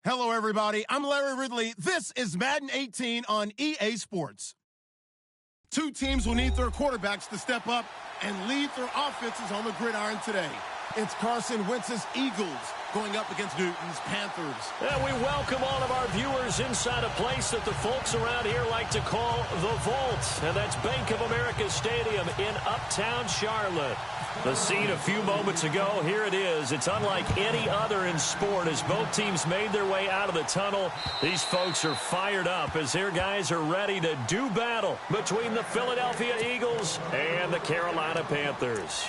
Hello, everybody. I'm Larry Ridley. This is Madden 18 on EA Sports. Two teams will need their quarterbacks to step up and lead their offenses on the gridiron today. It's Carson Wentz's Eagles going up against Newton's Panthers. And we welcome all of our viewers inside a place that the folks around here like to call the Vault. And that's Bank of America Stadium in Uptown Charlotte. The scene a few moments ago, here it is. It's unlike any other in sport as both teams made their way out of the tunnel. These folks are fired up as their guys are ready to do battle between the Philadelphia Eagles and the Carolina Panthers.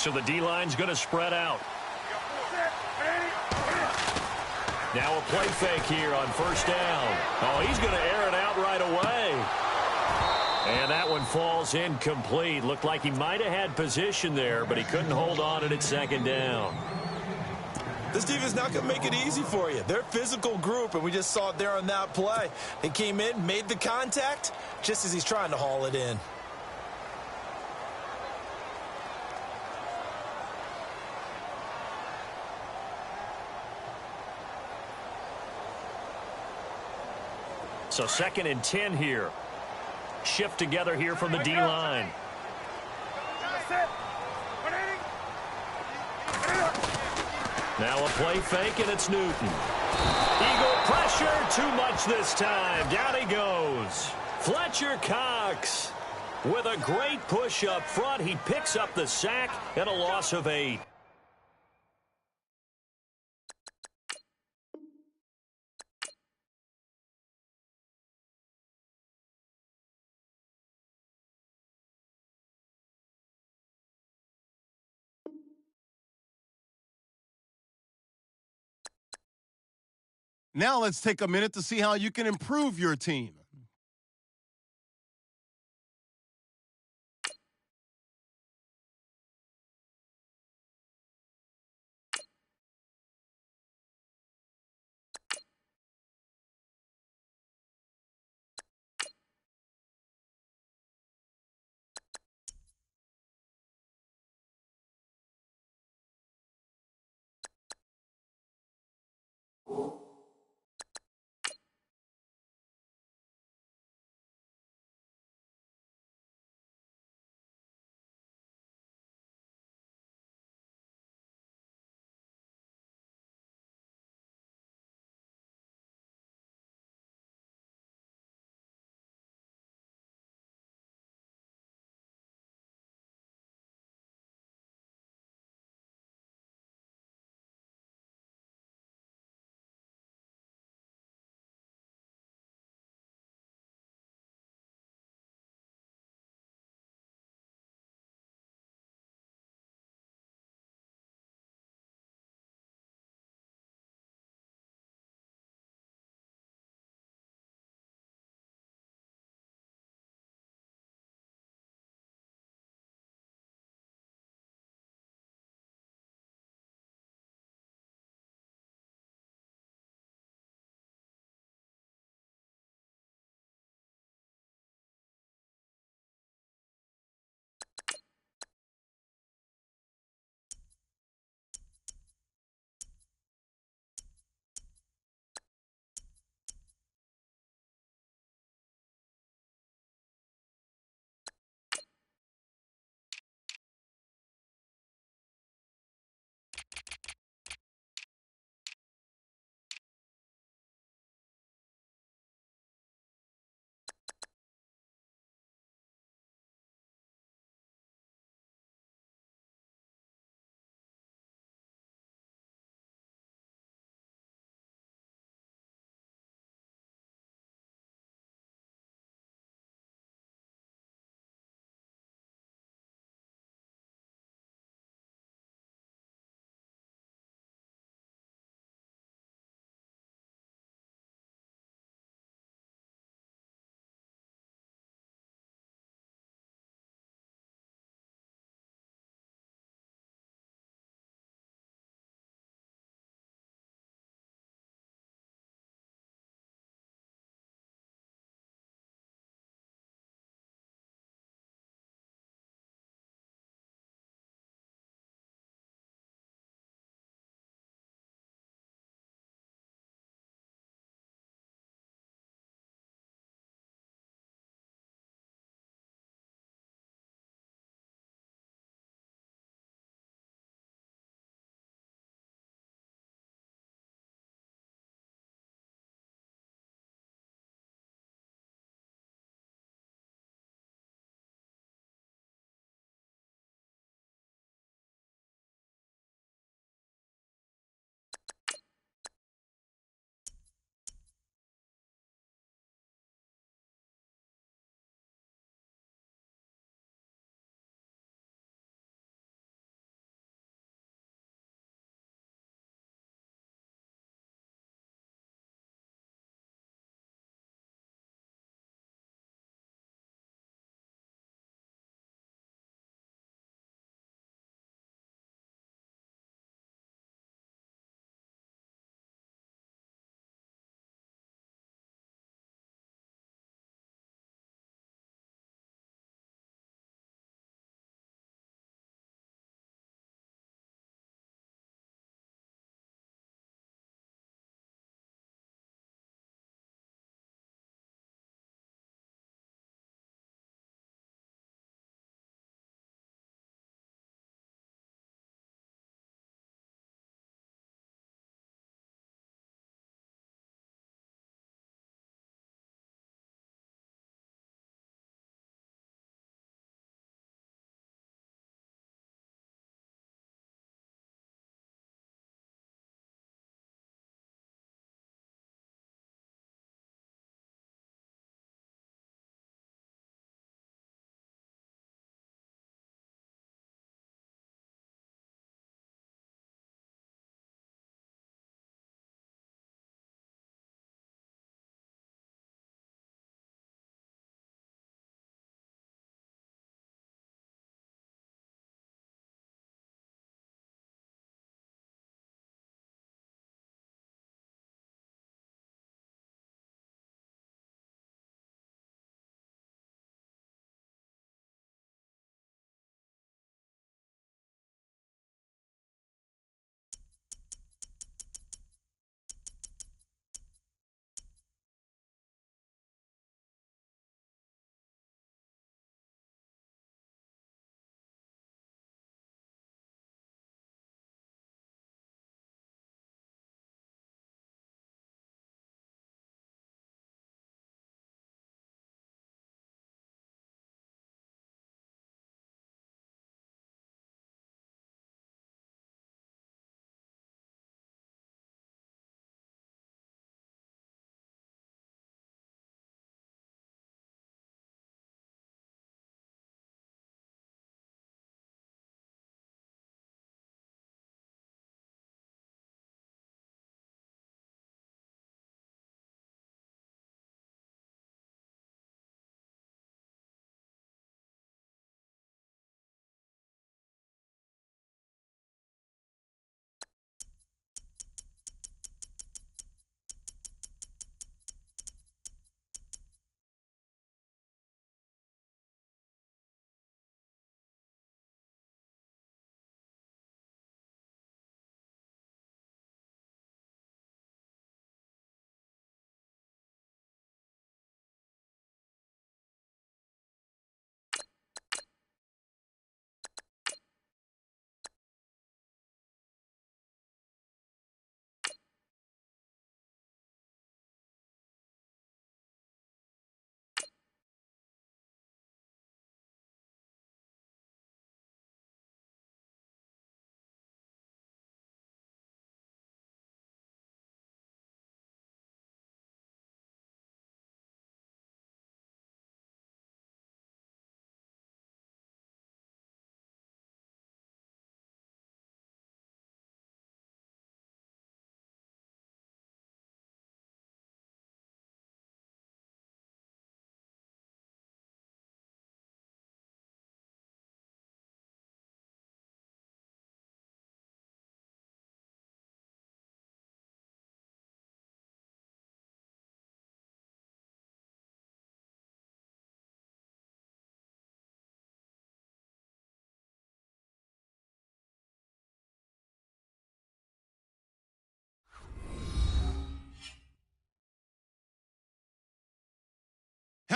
So the D-line's going to spread out. Now a play fake here on first down. Oh, he's going to air it out right away. And that one falls incomplete. Looked like he might have had position there, but he couldn't hold on at second down. This defense is not going to make it easy for you. They're a physical group, and we just saw it there on that play. They came in, made the contact, just as he's trying to haul it in. So 2nd and 10 here. Shift together here from the D-line. Now a play fake, and it's Newton. Eagle pressure, too much this time. Down he goes. Fletcher Cox with a great push up front. He picks up the sack and a loss of 8. Now let's take a minute to see how you can improve your team.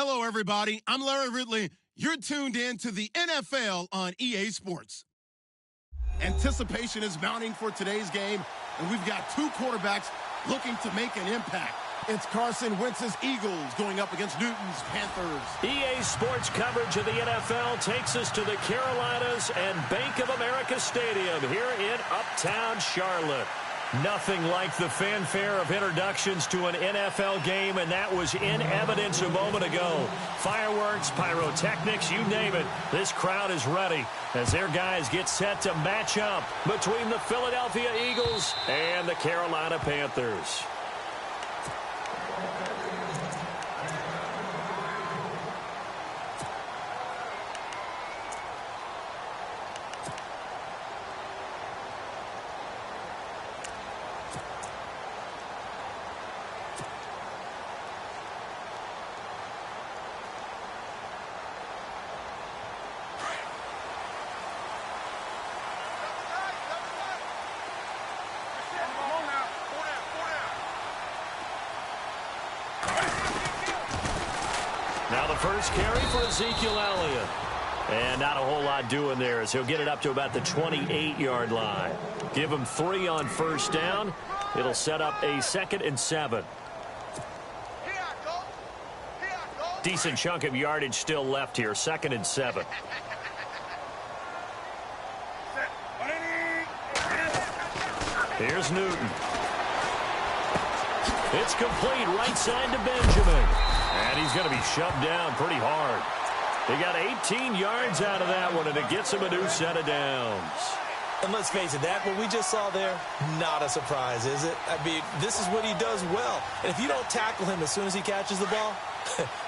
Hello, everybody. I'm Larry Ridley. You're tuned in to the NFL on EA Sports. Anticipation is mounting for today's game, and we've got two quarterbacks looking to make an impact. It's Carson Wentz's Eagles going up against Newton's Panthers. EA Sports coverage of the NFL takes us to the Carolinas and Bank of America Stadium here in Uptown Charlotte. Nothing like the fanfare of introductions to an NFL game, and that was in evidence a moment ago. Fireworks, pyrotechnics, you name it. This crowd is ready as their guys get set to match up between the Philadelphia Eagles and the Carolina Panthers. Now the first carry for Ezekiel Elliott. And not a whole lot doing there as he'll get it up to about the 28-yard line. Give him 3 on first down. It'll set up a 2nd and 7. Decent chunk of yardage still left here. 2nd and 7. Here's Newton. It's complete right side to Benjamin. And he's going to be shoved down pretty hard. He got 18 yards out of that one, and it gets him a new set of downs. And let's face it, that what we just saw there, not a surprise, is it? I mean, this is what he does well. And if you don't tackle him as soon as he catches the ball,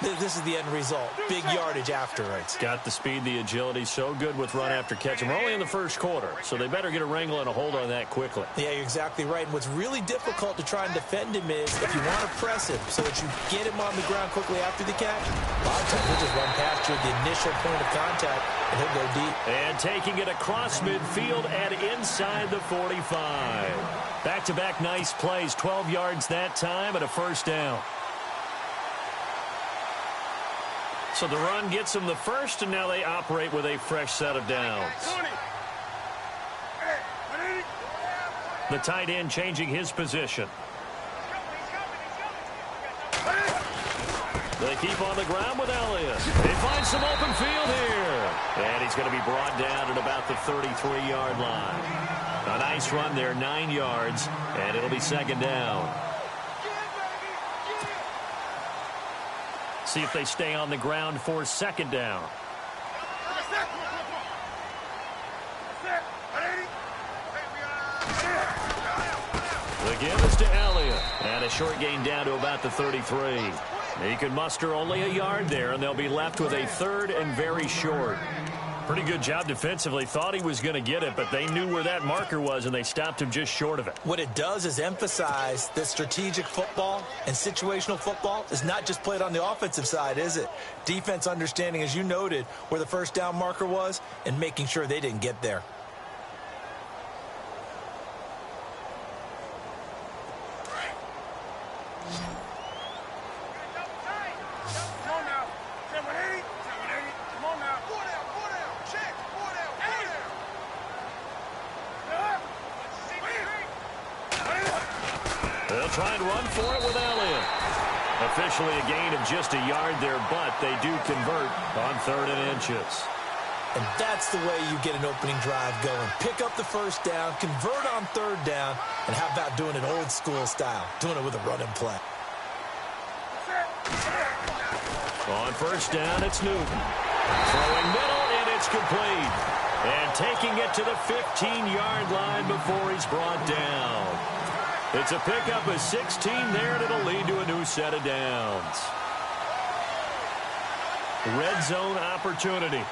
this is the end result. Big yardage afterwards. Got the speed, the agility, so good with run after catch. And we're only in the first quarter, so they better get a wrangle and a hold on that quickly. Yeah, you're exactly right. And what's really difficult to try and defend him is if you want to press him so that you get him on the ground quickly after the catch, a lot of times he'll just run past you at the initial point of contact, and he'll go deep. And taking it across midfield and inside the 45. Back-to-back nice plays, 12 yards that time and a first down. So the run gets them the first, and now they operate with a fresh set of downs. The tight end changing his position. They keep on the ground with Elliott. They find some open field here. And he's going to be brought down at about the 33-yard line. A nice run there, 9 yards, and it'll be 2nd down. See if they stay on the ground for 2nd down. The give is to Elliott. And a short gain down to about the 33. He can muster only a yard there, and they'll be left with a 3rd and very short. Pretty good job defensively. Thought he was going to get it, but they knew where that marker was, and they stopped him just short of it. What it does is emphasize that strategic football and situational football is not just played on the offensive side, is it? Defense understanding, as you noted, where the first down marker was and making sure they didn't get there. They'll try and run for it with Elliott. Officially a gain of just a yard there, but they do convert on 3rd and inches. And that's the way you get an opening drive going. Pick up the first down, convert on 3rd down, and how about doing it old school style, doing it with a run and play. On first down, it's Newton. Throwing middle, and it's complete. And taking it to the 15-yard line before he's brought down. It's a pickup of 16 there, and it'll lead to a new set of downs. Red zone opportunity.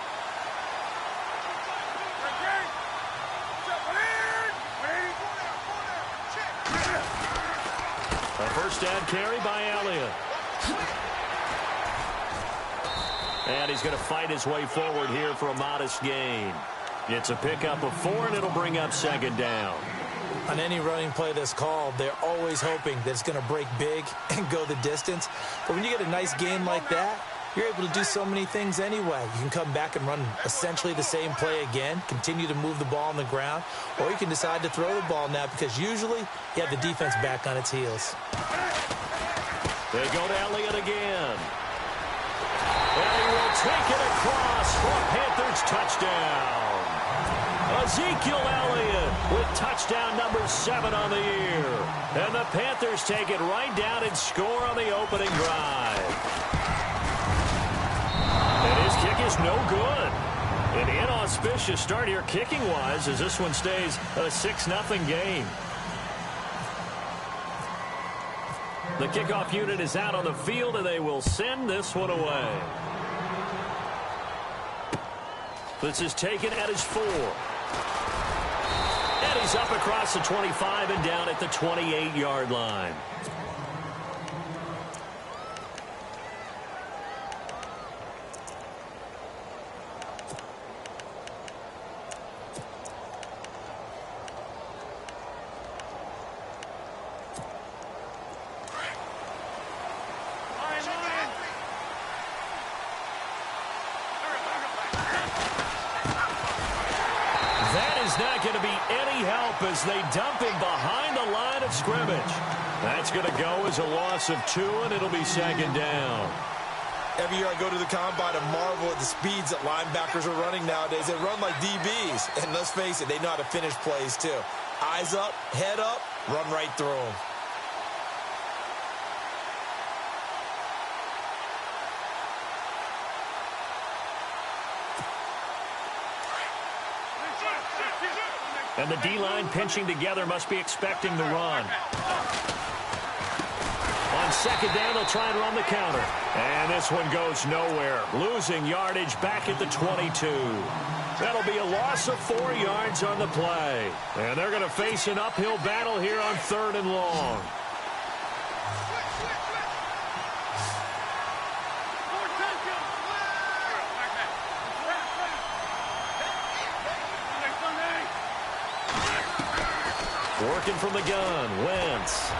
A first down carry by Elliott. And he's going to fight his way forward here for a modest gain. It's a pickup of 4, and it'll bring up 2nd down. On any running play that's called, they're always hoping that it's going to break big and go the distance. But when you get a nice gain like that, you're able to do so many things anyway. You can come back and run essentially the same play again, continue to move the ball on the ground, or you can decide to throw the ball now because usually you have the defense back on its heels. They go to Elliott again. And he will take it across for a Panthers touchdown. Ezekiel Elliott with touchdown number 7 on the year. And the Panthers take it right down and score on the opening drive. And his kick is no good. An inauspicious start here kicking-wise as this one stays a 6-0 game. The kickoff unit is out on the field, and they will send this one away. This is taken at his 4. And he's up across the 25 and down at the 28-yard line. Not going to be any help as they dump him behind the line of scrimmage. That's going to go as a loss of 2, and it'll be second down. Every year I go to the combine and marvel at the speeds that linebackers are running nowadays. They run like DBs, and let's face it, they know how to finish plays too. Eyes up, head up, run right through them. And the D-line pinching together must be expecting the run. On second down, they'll try and run the counter. And this one goes nowhere. Losing yardage back at the 22. That'll be a loss of 4 yards on the play. And they're going to face an uphill battle here on 3rd and long. Working from the gun, Wentz.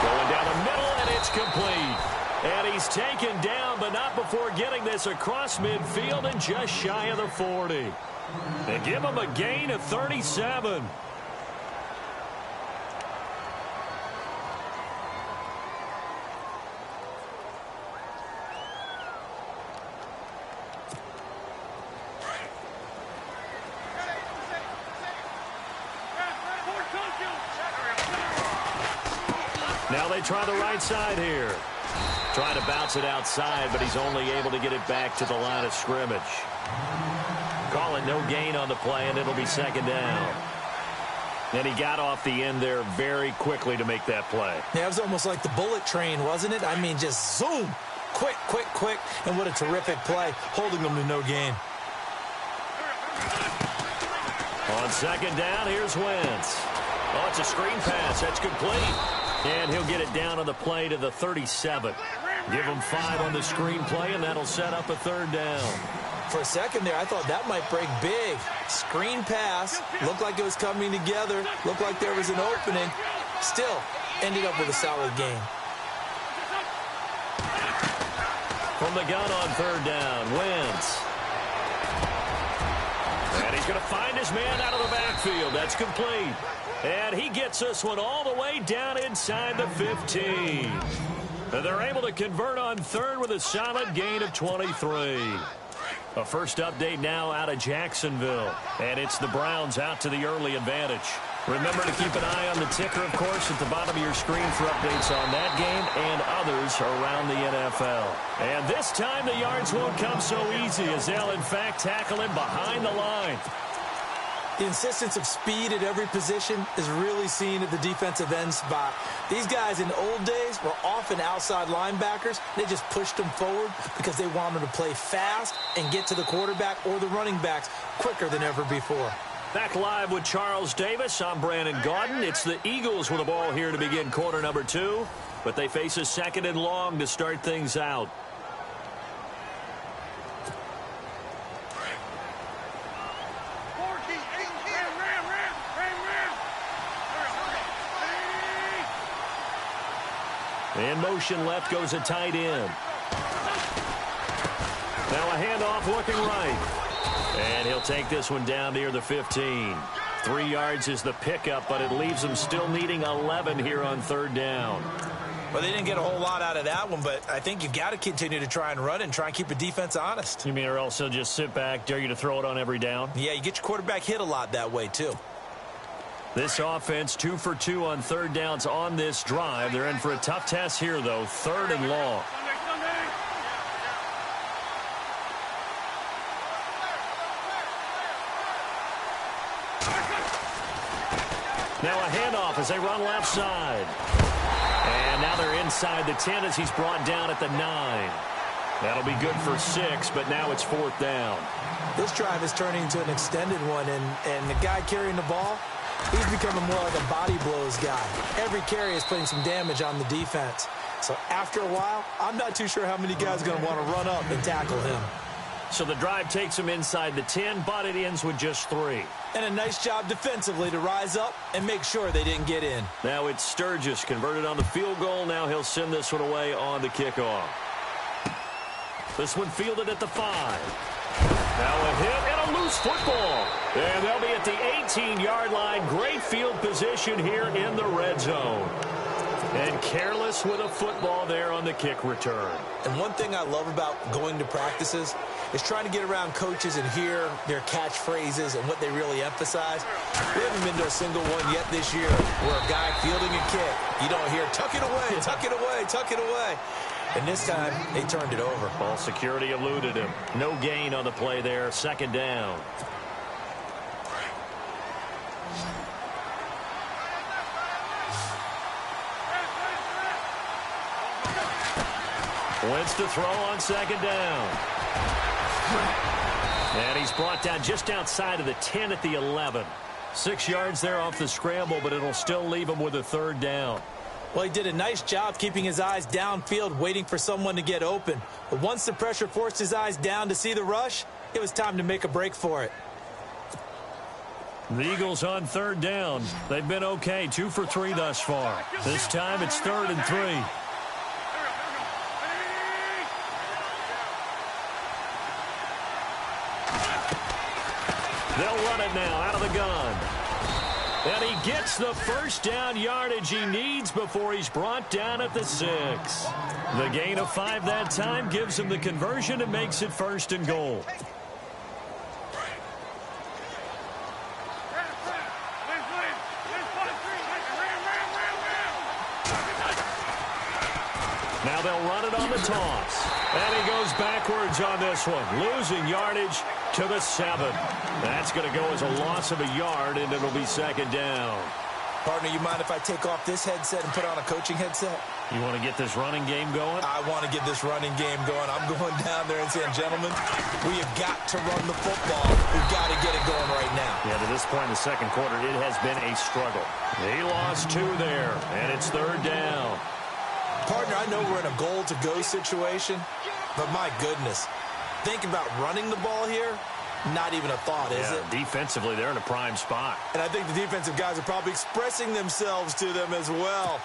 Going down the middle, and it's complete. And he's taken down, but not before getting this across midfield and just shy of the 40. They give him a gain of 37. Now they try the right side here. Trying to bounce it outside, but he's only able to get it back to the line of scrimmage. Call it no gain on the play, and it'll be second down. And he got off the end there very quickly to make that play. Yeah, it was almost like the bullet train, wasn't it? I mean, just zoom. Quick, quick, quick. And what a terrific play, holding them to no gain. On second down, here's Wentz. Oh, it's a screen pass. That's complete. And he'll get it down on the play to the 37. Give him 5 on the screen play, and that'll set up a 3rd down. For a second there, I thought that might break big. Screen pass. Looked like it was coming together. Looked like there was an opening. Still, ended up with a solid game. From the gun on 3rd down, Wentz. And he's going to find his man out of the backfield. That's complete. And he gets this one all the way down inside the 15. And they're able to convert on 3rd with a solid gain of 23. A first update now out of Jacksonville. And it's the Browns out to the early advantage. Remember to keep an eye on the ticker, of course, at the bottom of your screen for updates on that game and others around the NFL. And this time the yards won't come so easy as they'll, in fact, tackle him behind the line. The insistence of speed at every position is really seen at the defensive end spot. These guys in the old days were often outside linebackers. They just pushed them forward because they wanted to play fast and get to the quarterback or the running backs quicker than ever before. Back live with Charles Davis. I'm Brandon Gaudin. It's the Eagles with the ball here to begin quarter number 2. But they face a 2nd and long to start things out. In motion left goes a tight end. handoff looking right. And he'll take this one down near the 15. 3 yards is the pickup, but it leaves them still needing 11 here on third down. Well, they didn't get a whole lot out of that one, but I think you've got to continue to try and run and try and keep the defense honest. You mean or else they'll just sit back, dare you to throw it on every down? Yeah, you get your quarterback hit a lot that way, too. This offense 2 for 2 on third downs on this drive. They're in for a tough test here, though. 3rd and long. Now a handoff as they run left side. And now they're inside the 10 as he's brought down at the 9. That'll be good for 6, but now it's 4th down. This drive is turning into an extended one, and the guy carrying the ball, he's becoming more like a body blows guy. Every carry is putting some damage on the defense. So after a while, I'm not too sure how many guys are going to want to run up and tackle him. So the drive takes him inside the 10, but it ends with just 3. And a nice job defensively to rise up and make sure they didn't get in. Now it's Sturgis converted on the field goal. Now he'll send this one away on the kickoff. This one fielded at the 5. Now a hit and a loose football. And they'll be at the 18-yard line. Great field position here in the red zone. And careless with a football there on the kick return. And one thing I love about going to practices is trying to get around coaches and hear their catchphrases and what they really emphasize. We haven't been to a single one yet this year where a guy fielding a kick, you don't hear, tuck it away, tuck it away, tuck it away. And this time, they turned it over. Ball security eluded him. No gain on the play there. 2nd down. Wentz to throw on 2nd down. And he's brought down just outside of the 10 at the 11. 6 yards there off the scramble, but it'll still leave him with a 3rd down. Well, he did a nice job keeping his eyes downfield, waiting for someone to get open. But once the pressure forced his eyes down to see the rush, it was time to make a break for it. The Eagles on 3rd down. They've been okay, 2 for 3 thus far. This time it's 3rd and 3. They'll run it now out of the gun. And he gets the 1st down yardage he needs before he's brought down at the 6. The gain of 5 that time gives him the conversion and makes it 1st and goal. Now they'll run it on the toss. And he goes backwards on this one, losing yardage to the 7. That's going to go as a loss of a yard, and it'll be 2nd down. Partner, you mind if I take off this headset and put on a coaching headset? You want to get this running game going? I want to get this running game going. I'm going down there and saying, gentlemen, we have got to run the football. We've got to get it going right now. Yeah, to this point in the 2nd quarter, it has been a struggle. He lost 2 there, and it's 3rd down. Partner, I know we're in a goal-to-go situation, but my goodness, think about running the ball here. Not even a thought, is it? Defensively, they're in a prime spot. And I think the defensive guys are probably expressing themselves to them as well.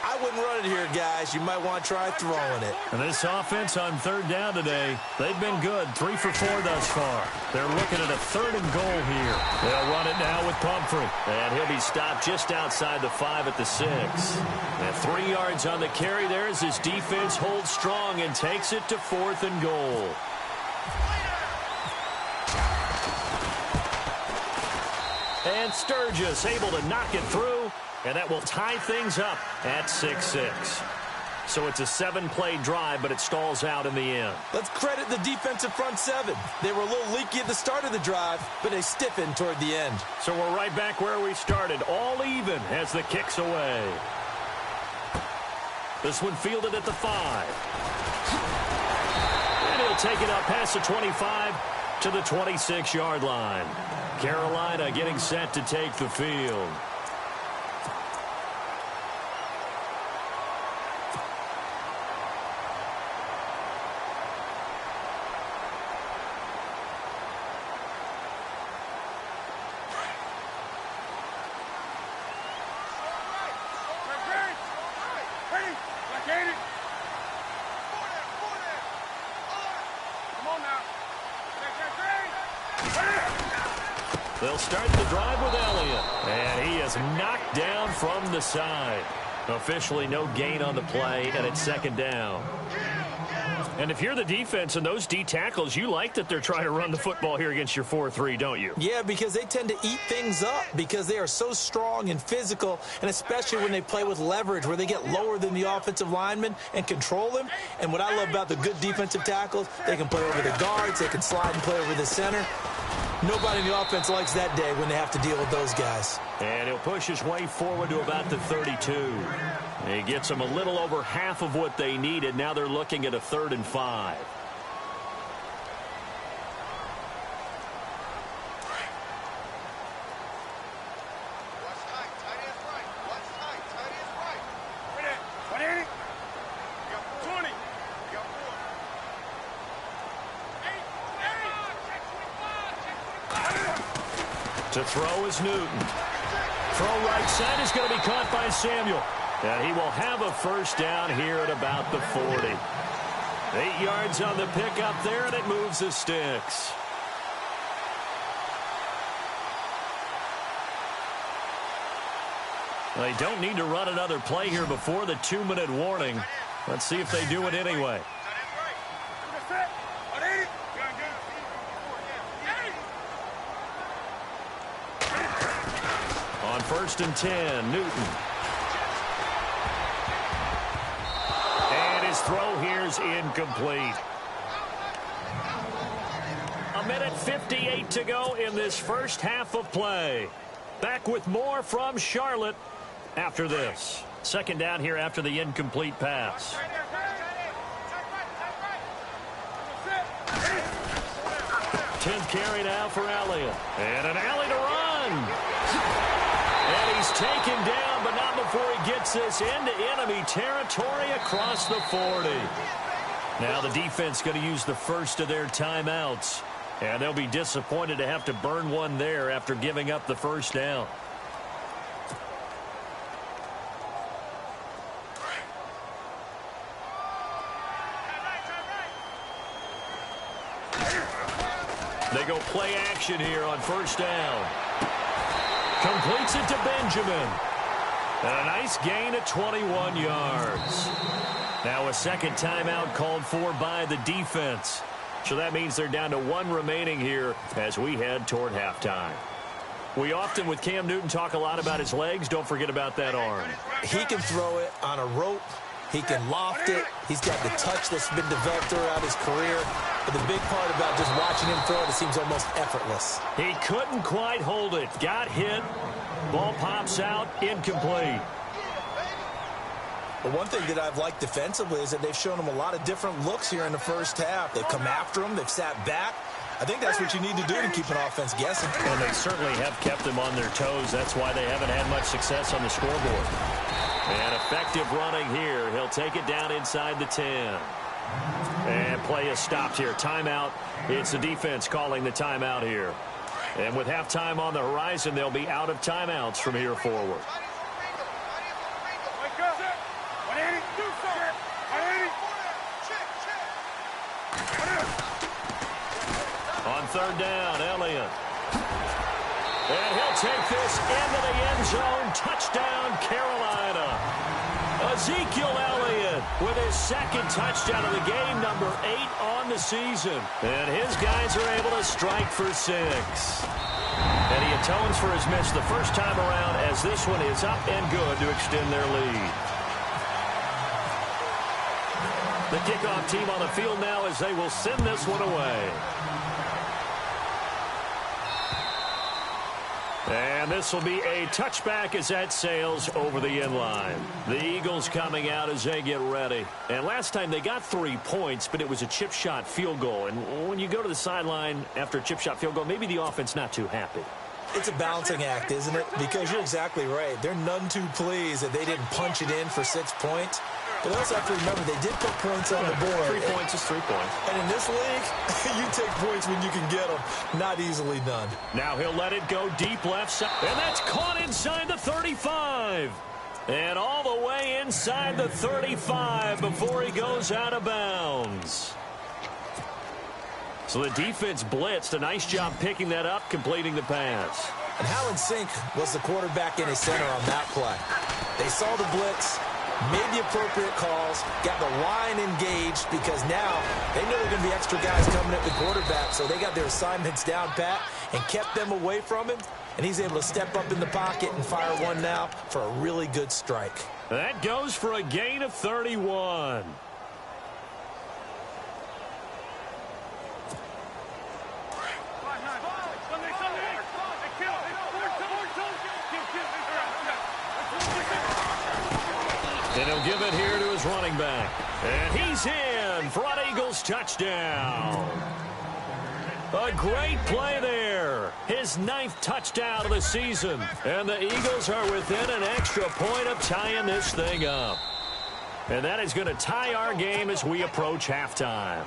I wouldn't run it here, guys. You might want to try throwing it. And this offense on 3rd down today, they've been good. 3 for 4 thus far. They're looking at a 3rd and goal here. They'll run it now with Pumphrey. And he'll be stopped just outside the 5 at the 6. And 3 yards on the carry there as his defense holds strong and takes it to 4th and goal. And Sturgis able to knock it through, and that will tie things up at 6-6. So it's a 7-play drive, but it stalls out in the end. Let's credit the defensive front 7. They were a little leaky at the start of the drive, but they stiffened toward the end. So we're right back where we started, all even as the kick's away. This one fielded at the 5. And he'll take it up past the 25 to the 26-yard line. Carolina getting set to take the field. Come on now. They'll start the drive with Elliott. And he is knocked down from the side. Officially no gain on the play, and it's second down. And if you're the defense and those D tackles, you like that they're trying to run the football here against your 4-3, don't you? Yeah, because they tend to eat things up because they are so strong and physical, and especially when they play with leverage where they get lower than the offensive lineman and control him. And what I love about the good defensive tackles, they can play over the guards, they can slide and play over the center. Nobody in the offense likes that day when they have to deal with those guys. And he'll push his way forward to about the 32. He gets them a little over half of what they needed. Now they're looking at a 3rd and 5. To throw is Newton. Throw right side is going to be caught by Samuel. And he will have a first down here at about the 40. 8 yards on the pickup there, and it moves the sticks. They don't need to run another play here before the 2-minute warning. Let's see if they do it anyway. On 1st and 10, Newton. And his throw here is incomplete. 1:58 to go in this first half of play. Back with more from Charlotte after this. Second down here after the incomplete pass. 10th carry now for Elliott. And an alley to run. And he's taken down, but not before he gets this into enemy territory across the 40. Now the defense going to use the first of their timeouts. And they'll be disappointed to have to burn one there after giving up the first down. They go play action here on first down. Completes it to Benjamin. And a nice gain of 21 yards. Now a second timeout called for by the defense. So that means they're down to 1 remaining here as we head toward halftime. We often, with Cam Newton, talk a lot about his legs. Don't forget about that arm. He can throw it on a rope. He can loft it. He's got the touch that's been developed throughout his career. But the big part about just watching him throw it, it seems almost effortless. He couldn't quite hold it. Got hit. Ball pops out. Incomplete. But one thing that I've liked defensively is that they've shown him a lot of different looks here in the first half. They've come after him. They've sat back. I think that's what you need to do to keep an offense guessing. And they certainly have kept them on their toes. That's why they haven't had much success on the scoreboard. And effective running here. He'll take it down inside the 10. And play is stopped here. Timeout. It's the defense calling the timeout here. And with halftime on the horizon, they'll be out of timeouts from here forward. On third down, Elliott. And he'll take this into the end zone. Touchdown, Carolina. Ezekiel Elliott with his second touchdown of the game, number 8 on the season. And his guys are able to strike for 6. And he atones for his miss the first time around as this one is up and good to extend their lead. The kickoff team on the field now as they will send this one away. And this will be a touchback as that sails over the end line. The Eagles coming out as they get ready. And last time they got 3 points, but it was a chip shot field goal. And when you go to the sideline after a chip shot field goal, maybe the offense not too happy. It's a balancing act, isn't it? Because you're exactly right. They're none too pleased that they didn't punch it in for 6 points. But also have to remember, they did put points on the board. 3 points is 3 points. And in this league, you take points when you can get them. Not easily done. Now he'll let it go deep left side. And that's caught inside the 35. And all the way inside the 35 before he goes out of bounds. So the defense blitzed. A nice job picking that up, completing the pass. And ALLEN32X was the quarterback in his center on that play. They saw the blitz, made the appropriate calls, got the line engaged because now they know there are going to be extra guys coming at the quarterback, so they got their assignments down pat and kept them away from him, and he's able to step up in the pocket and fire one now for a really good strike. That goes for a gain of 31. And he'll give it here to his running back. And he's in for an Eagles touchdown. A great play there. His 9th touchdown of the season. And the Eagles are within an extra point of tying this thing up. And that is going to tie our game as we approach halftime.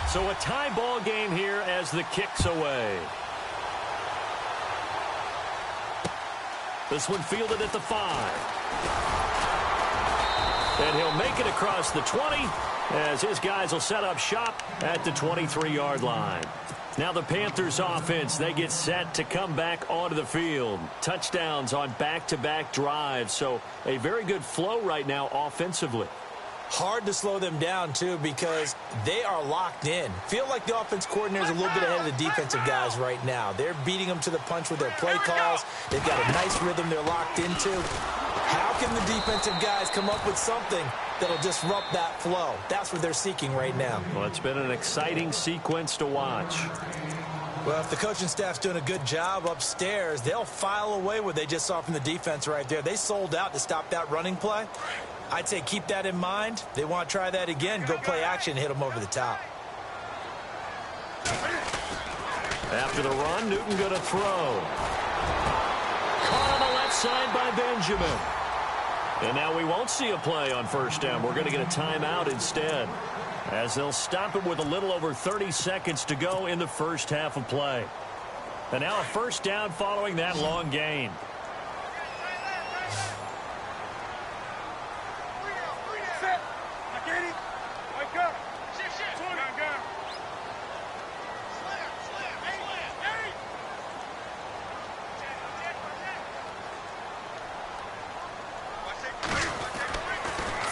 So a tie ball game here as the kick's away. This one fielded at the 5. And he'll make it across the 20 as his guys will set up shop at the 23-yard line. Now the Panthers offense, they get set to come back onto the field. Touchdowns on back-to-back drives, so a very good flow right now offensively. Hard to slow them down, too, because they are locked in. Feel like the offense coordinator is a little bit ahead of the defensive guys right now. They're beating them to the punch with their play calls. They've got a nice rhythm they're locked into. How can the defensive guys come up with something that'll disrupt that flow? That's what they're seeking right now. Well, it's been an exciting sequence to watch. Well, if the coaching staff's doing a good job upstairs, they'll file away what they just saw from the defense right there. They sold out to stop that running play. I'd say keep that in mind. They want to try that again. Go play action, hit them over the top. After the run, Newton going to throw. Caught on the left side by Benjamin. And now we won't see a play on first down. We're going to get a timeout instead, as they'll stop it with a little over 30 seconds to go in the first half of play. And now a first down following that long gain.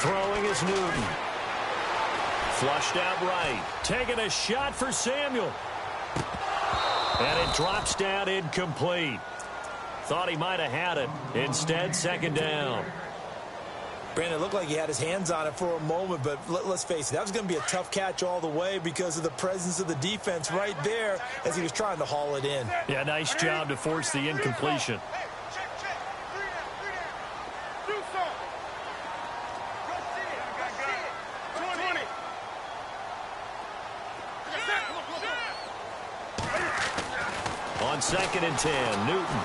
Throwing is Newton. Flushed out right. Taking a shot for Samuel. And it drops down incomplete. Thought he might have had it. Instead, second down. Brandon, it looked like he had his hands on it for a moment, but let's face it, that was going to be a tough catch all the way because of the presence of the defense right there as he was trying to haul it in. Yeah, nice job to force the incompletion. On 2nd and 10, Newton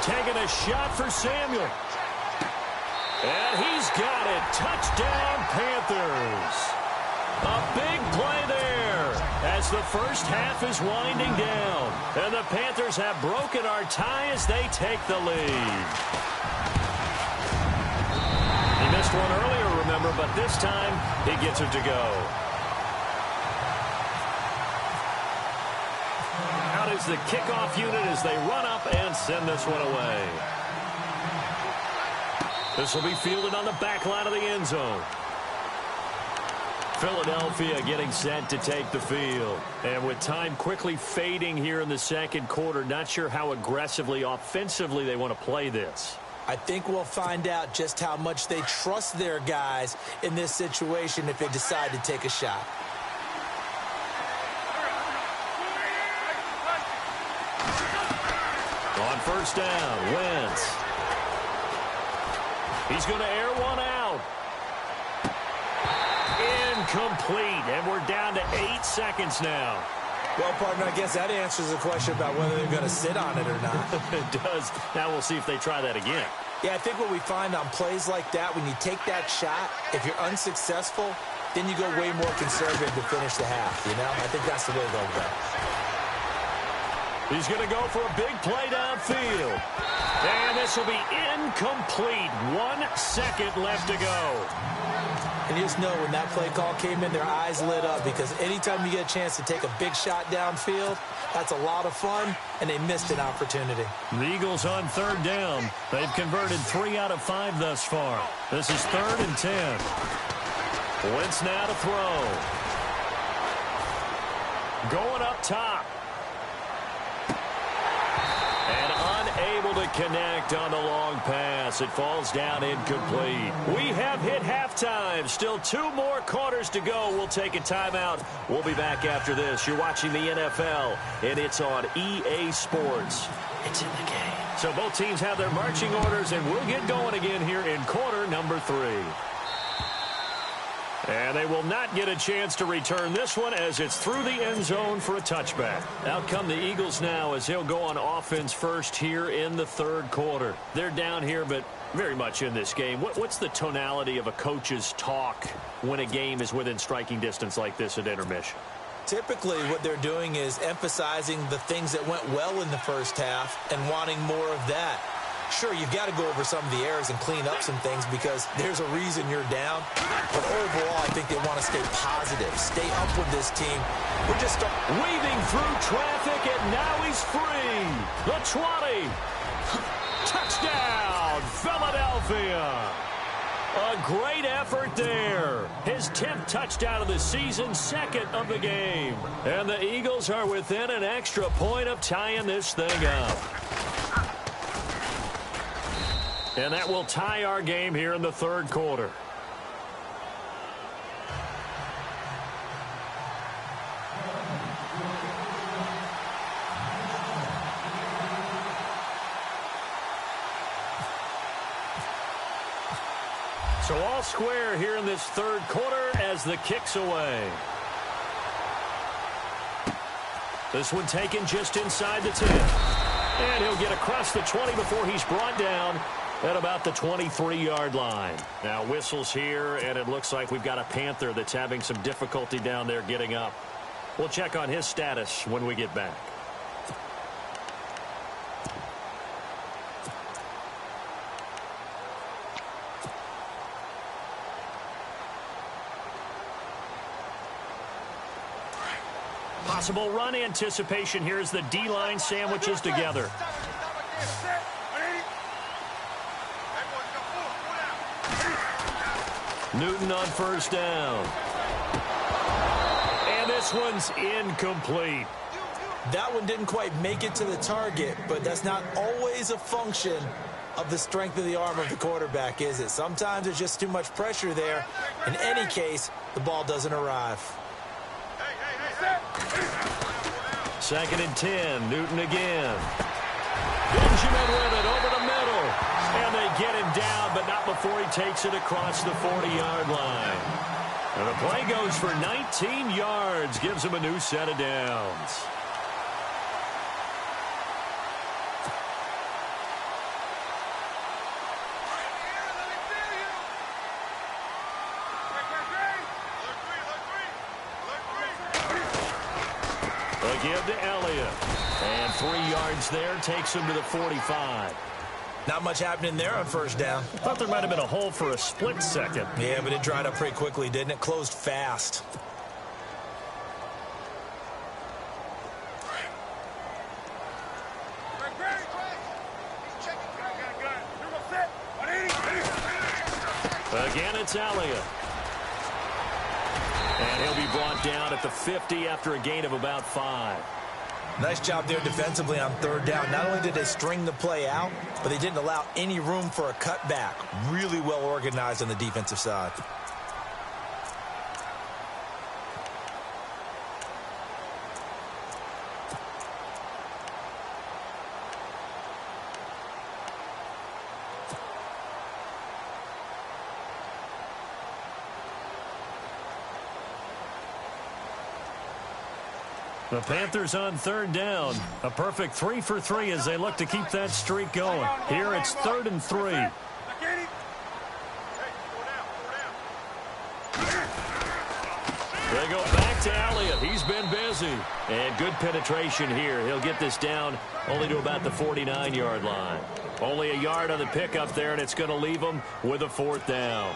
taking a shot for Samuel. And he's got it. Touchdown, Panthers. A big play there as the first half is winding down. And the Panthers have broken our tie as they take the lead. He missed one earlier, remember, but this time he gets it to go. Out is the kickoff unit as they run up and send this one away. This will be fielded on the back line of the end zone. Philadelphia getting set to take the field. And with time quickly fading here in the second quarter, not sure how aggressively, offensively they want to play this. I think we'll find out just how much they trust their guys in this situation if they decide to take a shot. On first down, Wentz. He's going to air one out. Incomplete, and we're down to 8 seconds now. Well, partner, I guess that answers the question about whether they're going to sit on it or not. It does. Now we'll see if they try that again. Yeah, I think what we find on plays like that, when you take that shot, if you're unsuccessful, then you go way more conservative to finish the half, you know? I think that's the way they'll go. He's going to go for a big play downfield. And this will be incomplete. 1 second left to go. And you just know when that play call came in, their eyes lit up because anytime you get a chance to take a big shot downfield, that's a lot of fun, and they missed an opportunity. The Eagles on 3rd down. They've converted 3 out of 5 thus far. This is 3rd and 10. Wentz now to throw. Going up top. And unable to connect on the long pass. It falls down incomplete. We have hit halftime. Still 2 more quarters to go. We'll take a timeout. We'll be back after this. You're watching the NFL, and it's on EA Sports. It's in the game. So both teams have their marching orders, and we'll get going again here in quarter number 3. And they will not get a chance to return this one as it's through the end zone for a touchback. Out come the Eagles now as they'll go on offense first here in the 3rd quarter. They're down here, but very much in this game. What's the tonality of a coach's talk when a game is within striking distance like this at intermission? Typically, what they're doing is emphasizing the things that went well in the first half and wanting more of that. Sure, you've got to go over some of the errors and clean up some things because there's a reason you're down. But overall, I think they want to stay positive, stay up with this team. We're just weaving through traffic, and now he's free. The 20. Touchdown, Philadelphia. A great effort there. His 10th touchdown of the season, 2nd of the game. And the Eagles are within an extra point of tying this thing up. And that will tie our game here in the 3rd quarter. So all square here in this 3rd quarter as the kick's away. This one taken just inside the 10. And he'll get across the 20 before he's brought down at about the 23-yard line. Now whistles here, and it looks like we've got a Panther that's having some difficulty down there getting up. We'll check on his status when we get back. Possible run anticipation here as the D-line sandwiches together. Newton on 1st down. And this one's incomplete. That one didn't quite make it to the target, but that's not always a function of the strength of the arm of the quarterback, is it? Sometimes there's just too much pressure there. In any case, the ball doesn't arrive. 2nd and 10. Newton again. Benjamin with it over the middle. And they get him down, but not before he takes it across the 40-yard line. And the play goes for 19 yards. Gives him a new set of downs. A give to Elliott. And 3 yards there takes him to the 45. Not much happening there on 1st down. Thought there might have been a hole for a split second. Yeah, but it dried up pretty quickly, didn't it? Closed fast. Again, it's Elliott. And he'll be brought down at the 50 after a gain of about 5. Nice job there defensively on 3rd down. Not only did they string the play out, but they didn't allow any room for a cutback. Really well organized on the defensive side. The Panthers on 3rd down. A perfect 3 for 3 as they look to keep that streak going. Here it's 3rd and 3. They go back back to Elliott. He's been busy. And good penetration here. He'll get this down only to about the 49-yard line. Only a yard on the pickup there, and it's going to leave him with a 4th down.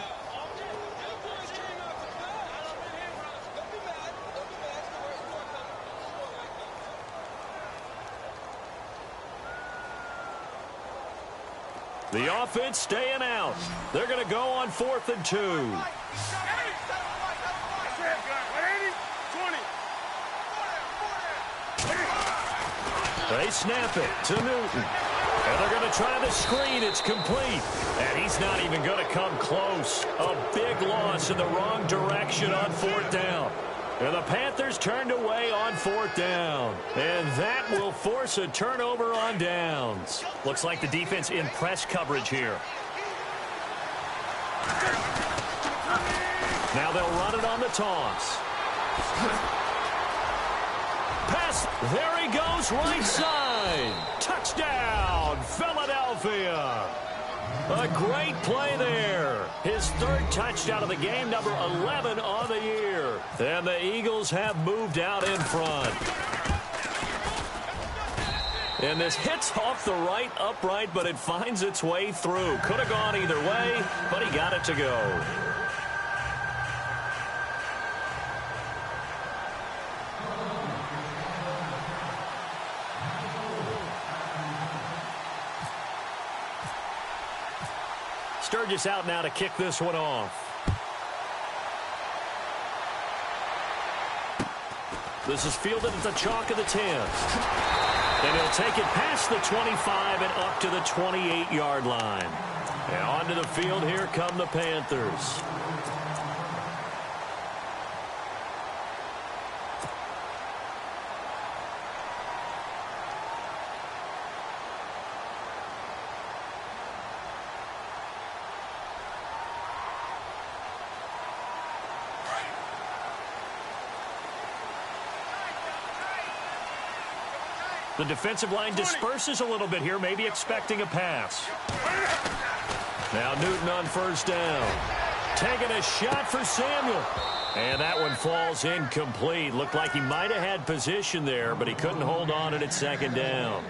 The offense staying out. They're going to go on 4th and 2. They snap it to Newton. And they're going to try the screen. It's complete. And he's not even going to come close. A big loss in the wrong direction on 4th down. And the Panthers turned away on 4th down. And that will force a turnover on downs. Looks like the defense in press coverage here. Now they'll run it on the toss. Pass. There he goes, right side. Touchdown, Philadelphia. A great play there. His 3rd touchdown of the game, number 11 on the year. And the Eagles have moved out in front. And this hits off the right upright, but it finds its way through. Could have gone either way, but he got it to go. Sturgis out now to kick this one off. This is fielded at the chalk of the 10. And he'll take it past the 25 and up to the 28-yard line. And onto the field, here come the Panthers. The defensive line disperses a little bit here, maybe expecting a pass. Now Newton on 1st down. Taking a shot for Samuel. And that one falls incomplete. Looked like he might have had position there, but he couldn't hold on at 2nd down.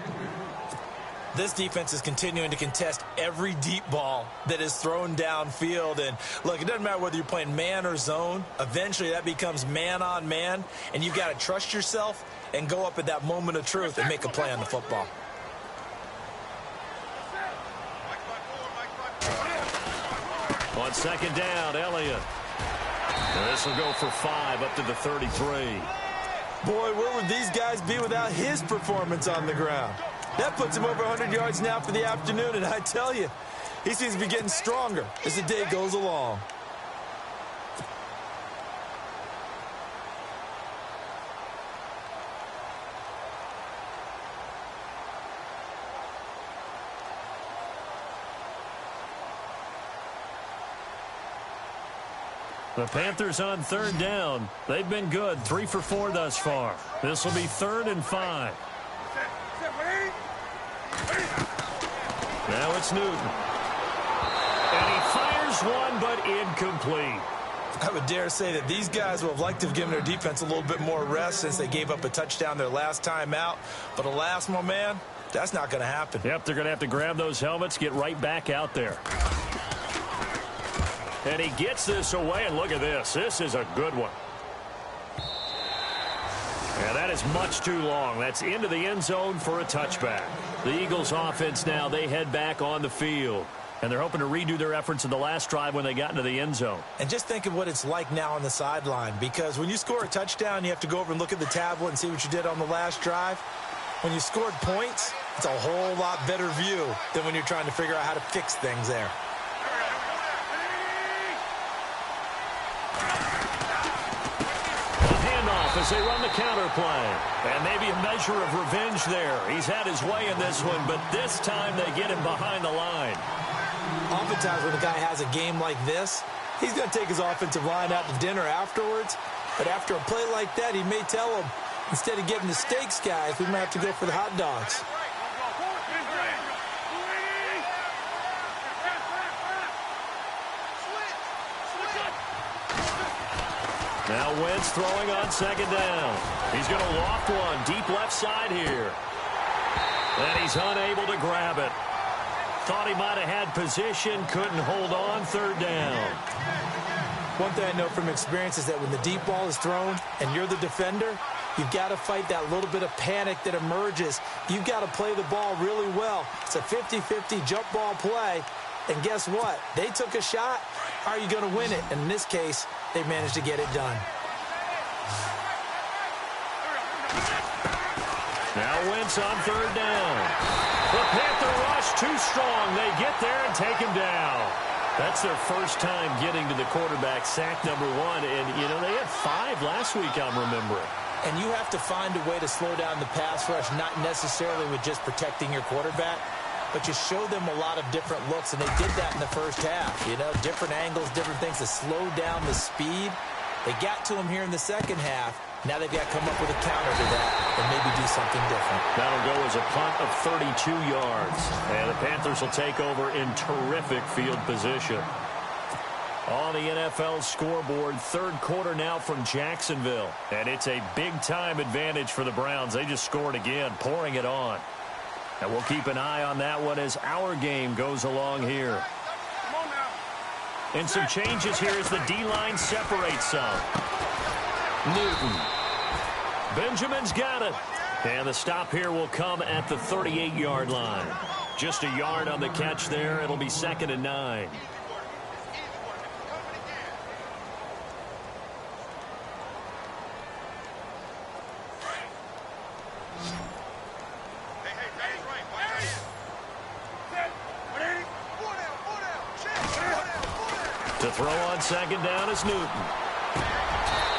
This defense is continuing to contest every deep ball that is thrown downfield. And, look, it doesn't matter whether you're playing man or zone. Eventually, that becomes man-on-man, and you've got to trust yourself and go up at that moment of truth and make a play on the football. On 2nd down, Elliott. This will go for 5 up to the 33. Boy, where would these guys be without his performance on the ground? That puts him over 100 yards now for the afternoon, and I tell you, he seems to be getting stronger as the day goes along. The Panthers on 3rd down. They've been good, 3 for 4 thus far. This will be 3rd and 5. Now it's Newton. And he fires one, but incomplete. I would dare say that these guys would have liked to have given their defense a little bit more rest since they gave up a touchdown their last time out. But alas, my man, that's not going to happen. Yep, they're going to have to grab those helmets, get right back out there. And he gets this away, and look at this. This is a good one. And that is much too long. That's into the end zone for a touchback. The Eagles offense now, they head back on the field. And they're hoping to redo their efforts in the last drive when they got into the end zone. And just think of what it's like now on the sideline, because when you score a touchdown, you have to go over and look at the tablet and see what you did on the last drive. When you scored points, it's a whole lot better view than when you're trying to figure out how to fix things there. As they run the counter play. And maybe a measure of revenge there. He's had his way in this one, but this time they get him behind the line. Oftentimes when a guy has a game like this, he's going to take his offensive line out to dinner afterwards. But after a play like that, he may tell them, instead of getting the steaks, guys, we might have to go for the hot dogs. Now Wentz throwing on second down. He's going to loft one deep left side here. And he's unable to grab it. Thought he might have had position, couldn't hold on, third down. One thing I know from experience is that when the deep ball is thrown and you're the defender, you've got to fight that little bit of panic that emerges. You've got to play the ball really well. It's a 50-50 jump ball play. And guess what? They took a shot. How are you going to win it? And in this case, they managed to get it done. Now Wentz on third down. The Panther rush too strong. They get there and take him down. That's their first time getting to the quarterback, sack number 1. And, you know, they had 5 last week, I'm remembering. And you have to find a way to slow down the pass rush, not necessarily with just protecting your quarterback, but you show them a lot of different looks, and they did that in the first half. You know, different angles, different things to slow down the speed. They got to him here in the second half. Now they've got to come up with a counter to that and maybe do something different. That'll go as a punt of 32 yards. And the Panthers will take over in terrific field position. On the NFL scoreboard, third quarter now from Jacksonville. And it's a big-time advantage for the Browns. They just scored again, pouring it on. And we'll keep an eye on that one as our game goes along here. And some changes here as the D-line separates some. Newton. Benjamin's got it. And the stop here will come at the 38-yard line. Just a yard on the catch there. It'll be 2nd and 9. To throw on second down is Newton.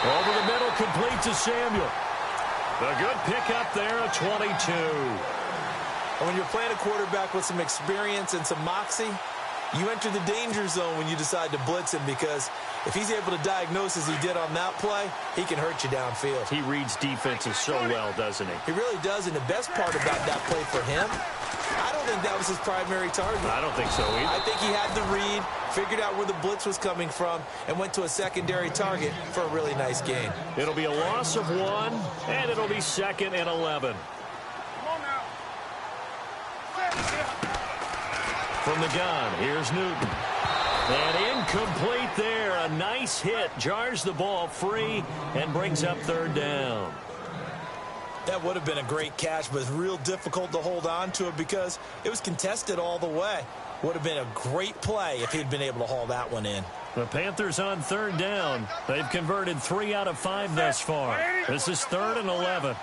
Over the middle, complete to Samuel. A good pickup there, a 22. And when you're playing a quarterback with some experience and some moxie, you enter the danger zone when you decide to blitz him, because if he's able to diagnose as he did on that play, he can hurt you downfield. He reads defenses so well, doesn't he? He really does, and the best part about that play for him, I don't think that was his primary target. I don't think so either. I think he had the read, figured out where the blitz was coming from, and went to a secondary target for a really nice gain. It'll be a loss of 1, and it'll be 2nd and 11. From the gun, here's Newton. And incomplete there. A nice hit. Jars the ball free and brings up third down. That would have been a great catch, but it's real difficult to hold on to it because it was contested all the way. Would have been a great play if he'd been able to haul that one in. The Panthers on third down. They've converted 3 out of 5 thus far. This is 3rd and 11.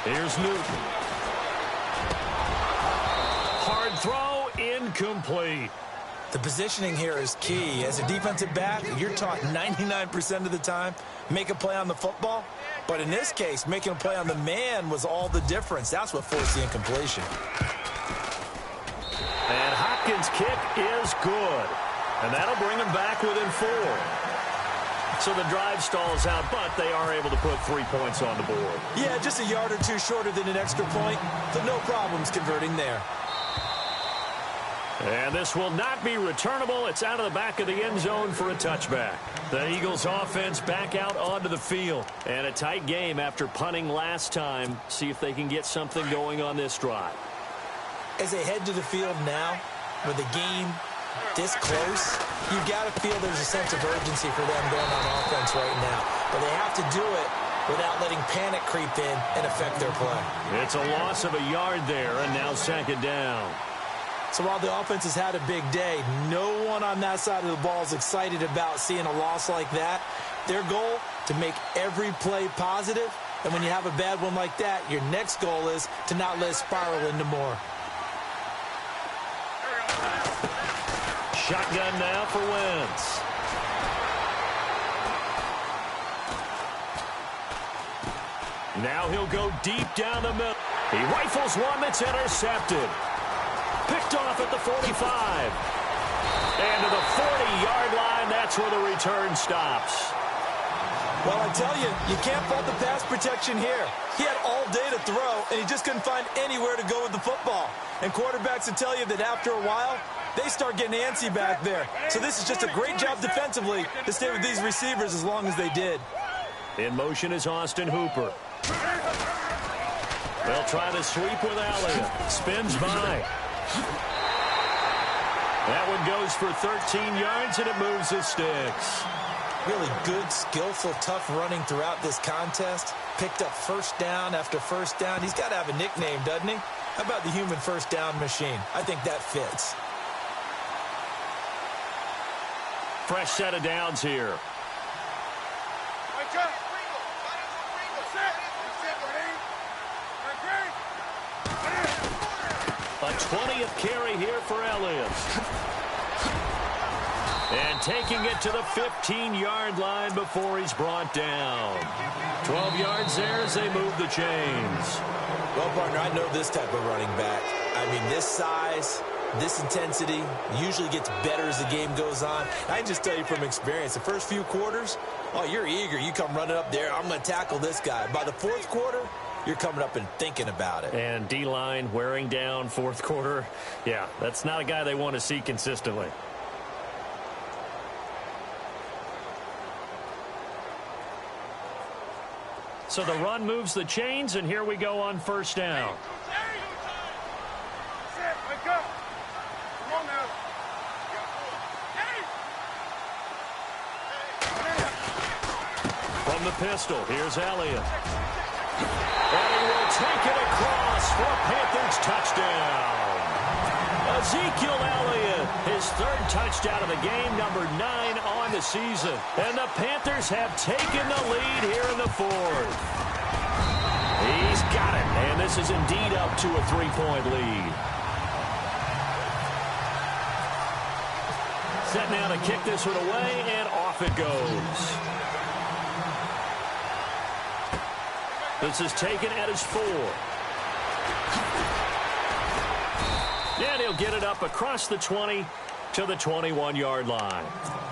Here's Newton. Hard throw, incomplete. The positioning here is key. As a defensive back, you're taught 99% of the time, make a play on the football. But in this case, making a play on the man was all the difference. That's what forced the incompletion. And Hopkins' kick is good. And that'll bring him back within 4. So the drive stalls out, but they are able to put 3 points on the board. Yeah, just a yard or two shorter than an extra point, but no problems converting there. And this will not be returnable. It's out of the back of the end zone for a touchback. The Eagles offense back out onto the field. And a tight game after punting last time. See if they can get something going on this drive. As they head to the field now, with the game this close, you've got to feel there's a sense of urgency for them going on offense right now. But they have to do it without letting panic creep in and affect their play. It's a loss of a yard there, and now 2nd down. So while the offense has had a big day, no one on that side of the ball is excited about seeing a loss like that. Their goal, to make every play positive. And when you have a bad one like that, your next goal is to not let it spiral into more. Shotgun now for Wentz. Now he'll go deep down the middle. He rifles one that's intercepted. Picked off at the 45. And to the 40-yard line, that's where the return stops. Well, I tell you, you can't fault the pass protection here. He had all day to throw, and he just couldn't find anywhere to go with the football. And quarterbacks will tell you that after a while, they start getting antsy back there. So this is just a great job defensively to stay with these receivers as long as they did. In motion is Austin Hooper. They'll try to sweep with Elliott. Spins by. That one goes for 13 yards, and it moves the sticks. Really good, skillful, tough running throughout this contest. Picked up first down after first down. He's got to have a nickname, doesn't he? How about the human first down machine? I think that fits. Fresh set of downs here. A 20th carry here for Elliott. And taking it to the 15-yard line before he's brought down. 12 yards there as they move the chains. Well, partner, I know this type of running back. I mean, this size, this intensity usually gets better as the game goes on. I can just tell you from experience, the first few quarters, oh, you're eager. You come running up there, I'm going to tackle this guy. By the fourth quarter, you're coming up and thinking about it. And D-line wearing down fourth quarter. Yeah, that's not a guy they want to see consistently. So the run moves the chains, and here we go on first down. From the pistol, here's Elliott. And he will take it across for a Panthers touchdown. Ezekiel Elliott, his third touchdown of the game, number 9 on the season. And the Panthers have taken the lead here in the fourth. He's got it, and this is indeed up to a 3-point lead. Set now to kick this one away, and off it goes. This is taken at his 4. And he'll get it up across the 20 to the 21-yard line.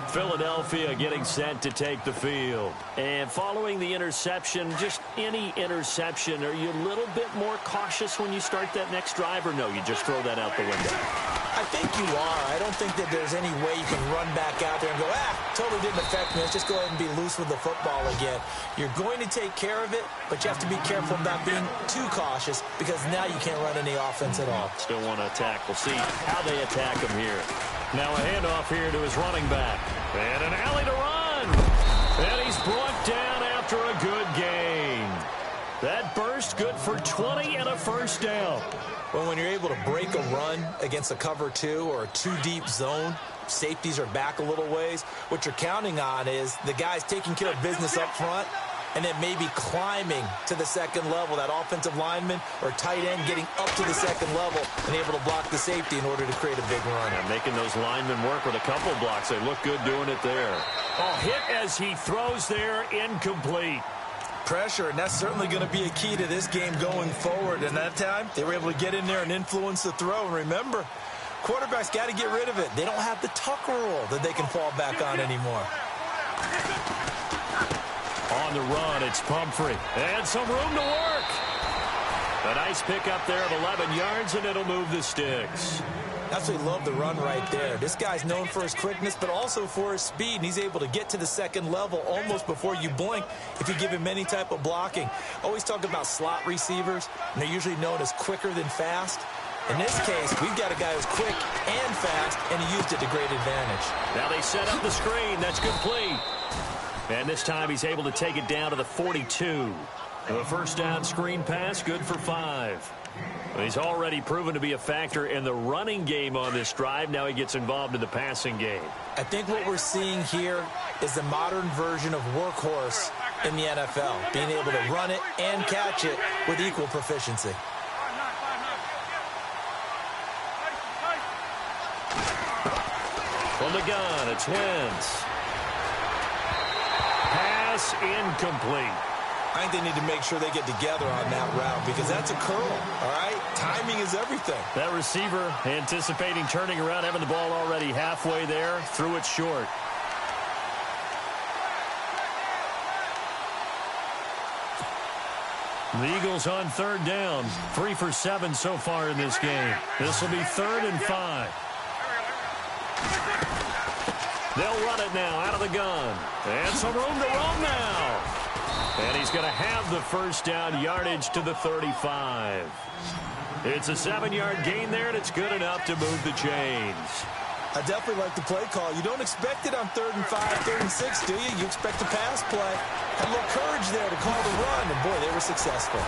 Philadelphia getting set to take the field. And following the interception, just any interception, are you a little bit more cautious when you start that next drive, or no, you just throw that out the window? I think you are. I don't think that there's any way you can run back out there and go, totally didn't affect me. Let's just go ahead and be loose with the football again. You're going to take care of it, but you have to be careful about being too cautious because now you can't run any offense at all. Still want to attack. We'll see how they attack him here. Now a handoff here to his running back. And an alley to run. And he's brought down after a good gain. That burst good for 20 and a first down. Well, when you're able to break a run against a cover 2 or a 2-deep zone, safeties are back a little ways. What you're counting on is the guys taking care of business up front and then maybe climbing to the second level, that offensive lineman or tight end getting up to the second level and able to block the safety in order to create a big run. And making those linemen work with a couple of blocks. They look good doing it there. Oh, hit as he throws there, incomplete. Pressure, and that's certainly going to be a key to this game going forward. And that time, they were able to get in there and influence the throw. And remember, quarterbacks got to get rid of it. They don't have the tuck rule that they can fall back on anymore. On the run, it's Pumphrey. And some room to work. A nice pickup there of 11 yards, and it'll move the sticks. Absolutely love the run right there. This guy's known for his quickness, but also for his speed. And he's able to get to the second level almost before you blink if you give him any type of blocking. Always talk about slot receivers, and they're usually known as quicker than fast. In this case, we've got a guy who's quick and fast, and he used it to great advantage. Now they set up the screen. That's complete. And this time he's able to take it down to the 42. A first down screen pass, good for 5. He's already proven to be a factor in the running game on this drive. Now he gets involved in the passing game. I think what we're seeing here is the modern version of workhorse in the NFL, being able to run it and catch it with equal proficiency. From the gun, it's Wentz. Pass incomplete. I think they need to make sure they get together on that route because that's a curl, all right? Timing is everything. That receiver anticipating turning around, having the ball already halfway there, threw it short. The Eagles on third down, 3 for 7 so far in this game. This will be 3rd and 5. They'll run it now out of the gun. And some room to roam now. And he's going to have the first down, yardage to the 35. It's a 7-yard gain there, and it's good enough to move the chains. I definitely like the play call. You don't expect it on 3rd and 5, 3rd and 6, do you? You expect a pass play. Had a little courage there to call the run, and boy, they were successful.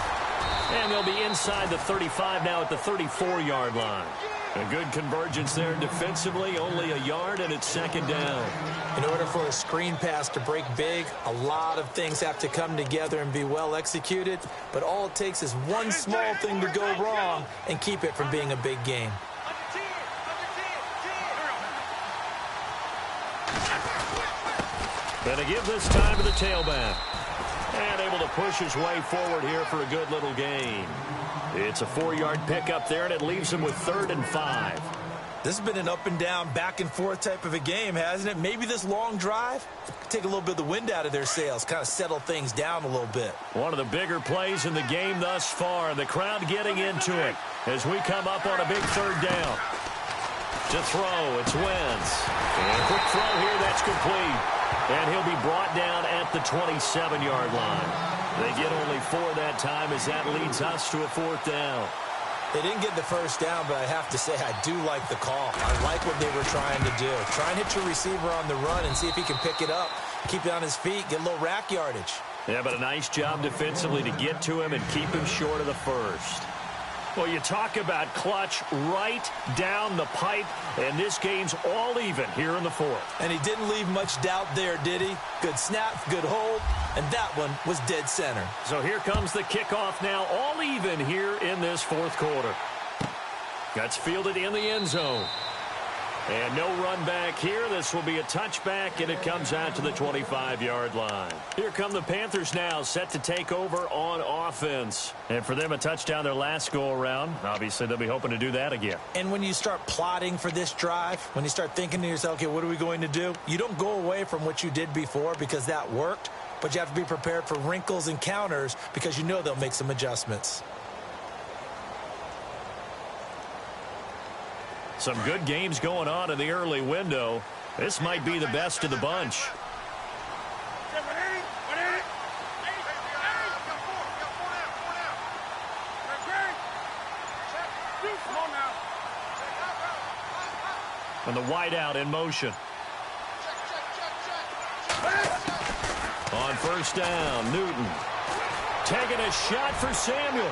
And they'll be inside the 35 now at the 34-yard line. A good convergence there defensively, only a yard, and it's 2nd down. In order for a screen pass to break big, a lot of things have to come together and be well executed, but all it takes is one small thing to go wrong and keep it from being a big game. Going to give this time to the tailback. And able to push his way forward here for a good little gain. It's a 4-yard pickup there, and it leaves him with 3rd and 5. This has been an up-and-down, back-and-forth type of a game, hasn't it? Maybe this long drive could take a little bit of the wind out of their sails, kind of settle things down a little bit. One of the bigger plays in the game thus far. The crowd getting into it as we come up on a big 3rd down. To throw, it's Wentz. And a quick throw here, that's complete. And he'll be brought down at the 27-yard line. They get only 4 that time as that leads us to a 4th down. They didn't get the first down, but I have to say I do like the call. I like what they were trying to do. Try and hit your receiver on the run and see if he can pick it up, keep it on his feet, get a little rack yardage. Yeah, but a nice job defensively to get to him and keep him short of the first. Well, you talk about clutch right down the pipe, and this game's all even here in the 4th. And he didn't leave much doubt there, did he? Good snap, good hold, and that one was dead center. So here comes the kickoff now, all even here in this 4th quarter. That's fielded in the end zone. And no run back here. This will be a touchback, and it comes out to the 25-yard line. Here come the Panthers now, set to take over on offense. And for them, a touchdown their last go-around. Obviously, they'll be hoping to do that again. And when you start plotting for this drive, when you start thinking to yourself, okay, what are we going to do? You don't go away from what you did before because that worked, but you have to be prepared for wrinkles and counters because you know they'll make some adjustments. Some good games going on in the early window. This might be the best of the bunch. And the wideout in motion. On 1st down, Newton. Taking a shot for Samuel.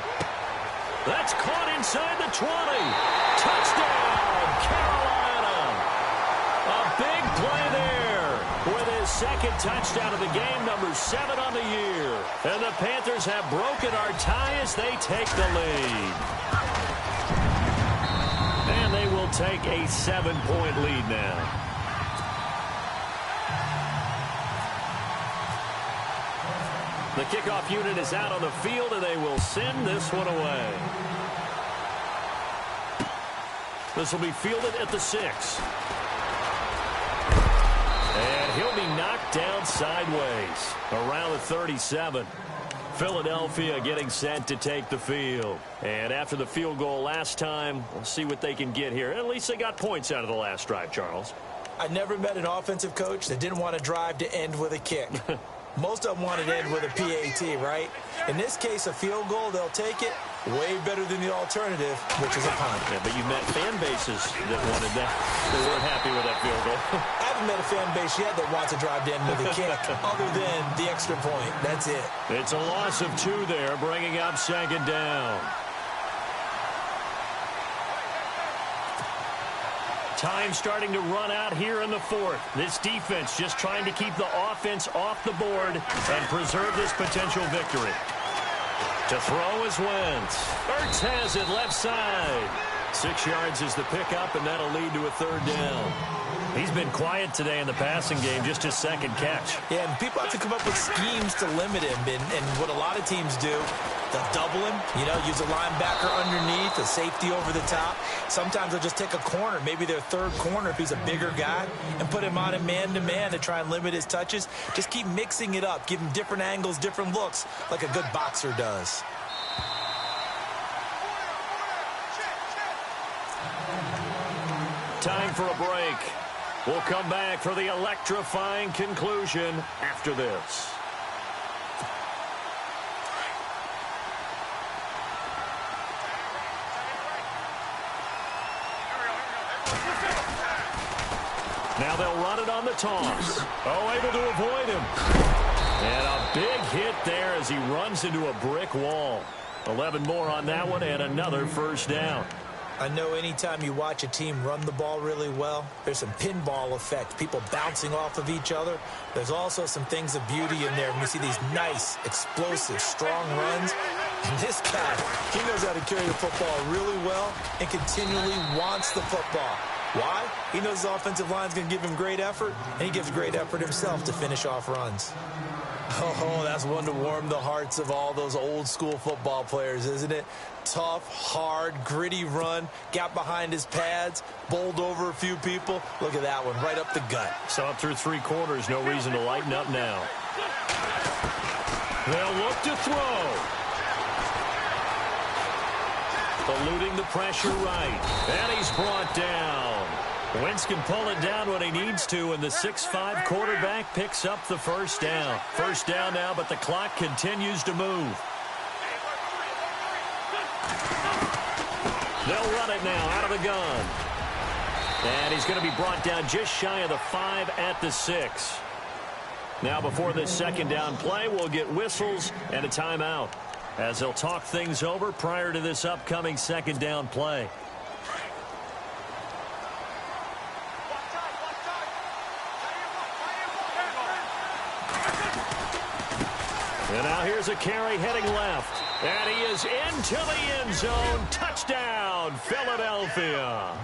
That's caught inside the 20. Touchdown, Carolina. A big play there with his 2nd touchdown of the game, number 7 on the year. And the Panthers have broken our tie as they take the lead. And they will take a 7-point lead now. The kickoff unit is out on the field, and they will send this one away. This will be fielded at the 6. And he'll be knocked down sideways around the 37. Philadelphia getting set to take the field. And after the field goal last time, we'll see what they can get here. At least they got points out of the last drive, Charles. I never met an offensive coach that didn't want to drive to end with a kick. Most of them wanted to end with a PAT, right? In this case, a field goal, they'll take it. Way better than the alternative, which is a punt. Yeah, but you met fan bases that wanted that. They weren't happy with that field goal. I haven't met a fan base yet that wants to drive to end with a kick, other than the extra point. That's it. It's a loss of 2 there, bringing up 2nd down. Time starting to run out here in the 4th. This defense just trying to keep the offense off the board and preserve this potential victory. To throw is Wentz. Ertz has it left side. 6 yards is the pickup, and that'll lead to a third down. He's been quiet today in the passing game, just his second catch. Yeah, and people have to come up with schemes to limit him. And what a lot of teams do, they'll double him, use a linebacker underneath, a safety over the top. Sometimes they'll just take a corner, maybe their third corner if he's a bigger guy, and put him on a man-to-man to try and limit his touches. Just keep mixing it up, give him different angles, different looks, like a good boxer does. Time for a break. We'll come back for the electrifying conclusion after this. Now they'll run it on the toss. Oh, able to avoid him. And a big hit there as he runs into a brick wall. 11 more on that one and another first down. I know anytime you watch a team run the ball really well, there's some pinball effect, people bouncing off of each other. There's also some things of beauty in there when you see these nice, explosive, strong runs. And this guy, he knows how to carry the football really well and continually wants the football. Why? He knows his offensive line's going to give him great effort, and he gives great effort himself to finish off runs. Oh, that's one to warm the hearts of all those old-school football players, isn't it? Tough, hard, gritty run, got behind his pads, bowled over a few people. Look at that one, right up the gut. Saw it through 3 quarters, no reason to lighten up now. They'll look to throw. Eluding the pressure right, and he's brought down. Wentz can pull it down when he needs to, and the 6'5" quarterback picks up the first down. First down now, but the clock continues to move. They'll run it now out of the gun. And he's going to be brought down just shy of the 5 at the 6. Now before this second down play, we'll get whistles and a timeout, as they'll talk things over prior to this upcoming second down play. And now here's a carry heading left. And he is into the end zone. Touchdown, Philadelphia.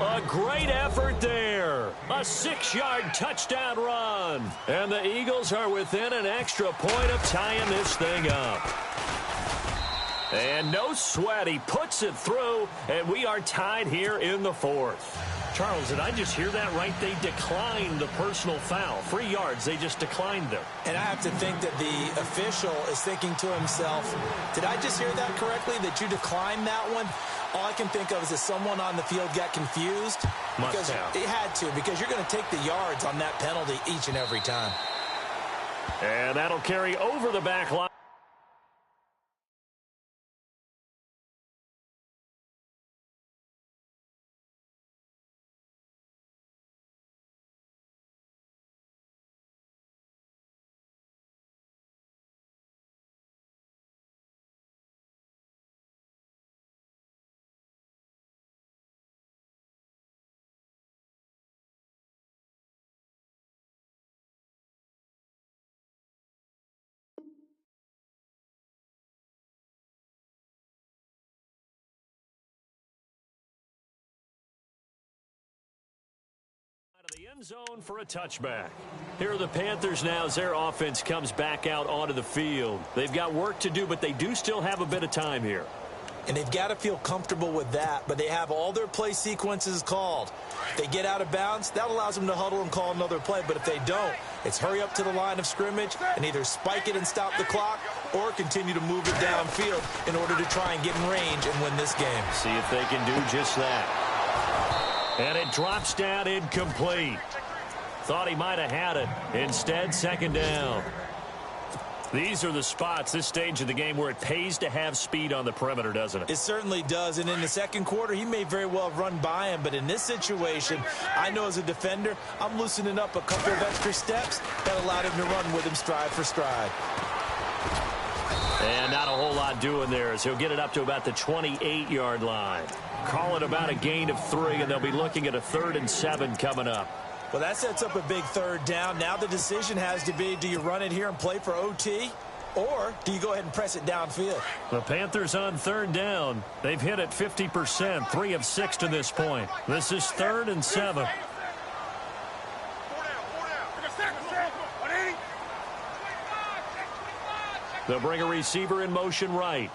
A great effort there. A 6-yard touchdown run. And the Eagles are within an extra point of tying this thing up. And no sweat. He puts it through, and we are tied here in the 4th. Charles, did I just hear that right? They declined the personal foul. 3 yards, they just declined them. And I have to think that the official is thinking to himself, did I just hear that correctly, that you declined that one? All I can think of is that someone on the field got confused. Must have. It had to, because you're going to take the yards on that penalty each and every time. And that'll carry over the back line. The end zone for a touchback. Here are the Panthers now as their offense comes back out onto the field. They've got work to do, but they do still have a bit of time here. And they've got to feel comfortable with that, but they have all their play sequences called. If they get out of bounds, that allows them to huddle and call another play, but if they don't, it's hurry up to the line of scrimmage and either spike it and stop the clock or continue to move it downfield in order to try and get in range and win this game. See if they can do just that. And it drops down incomplete. Thought he might have had it. Instead, second down. These are the spots, this stage of the game, where it pays to have speed on the perimeter, doesn't it? It certainly does. And in the second quarter, he may very well have run by him. But in this situation, I know as a defender, I'm loosening up a couple of extra steps that allowed him to run with him stride for stride. And not a whole lot doing there, as he'll get it up to about the 28-yard line. Call it about a gain of 3, and they'll be looking at a 3rd and 7 coming up. Well, that sets up a big third down. Now the decision has to be, do you run it here and play for OT? Or do you go ahead and press it downfield? The Panthers on third down. They've hit it 50%, 3 of 6 to this point. This is 3rd and 7. They'll bring a receiver in motion right.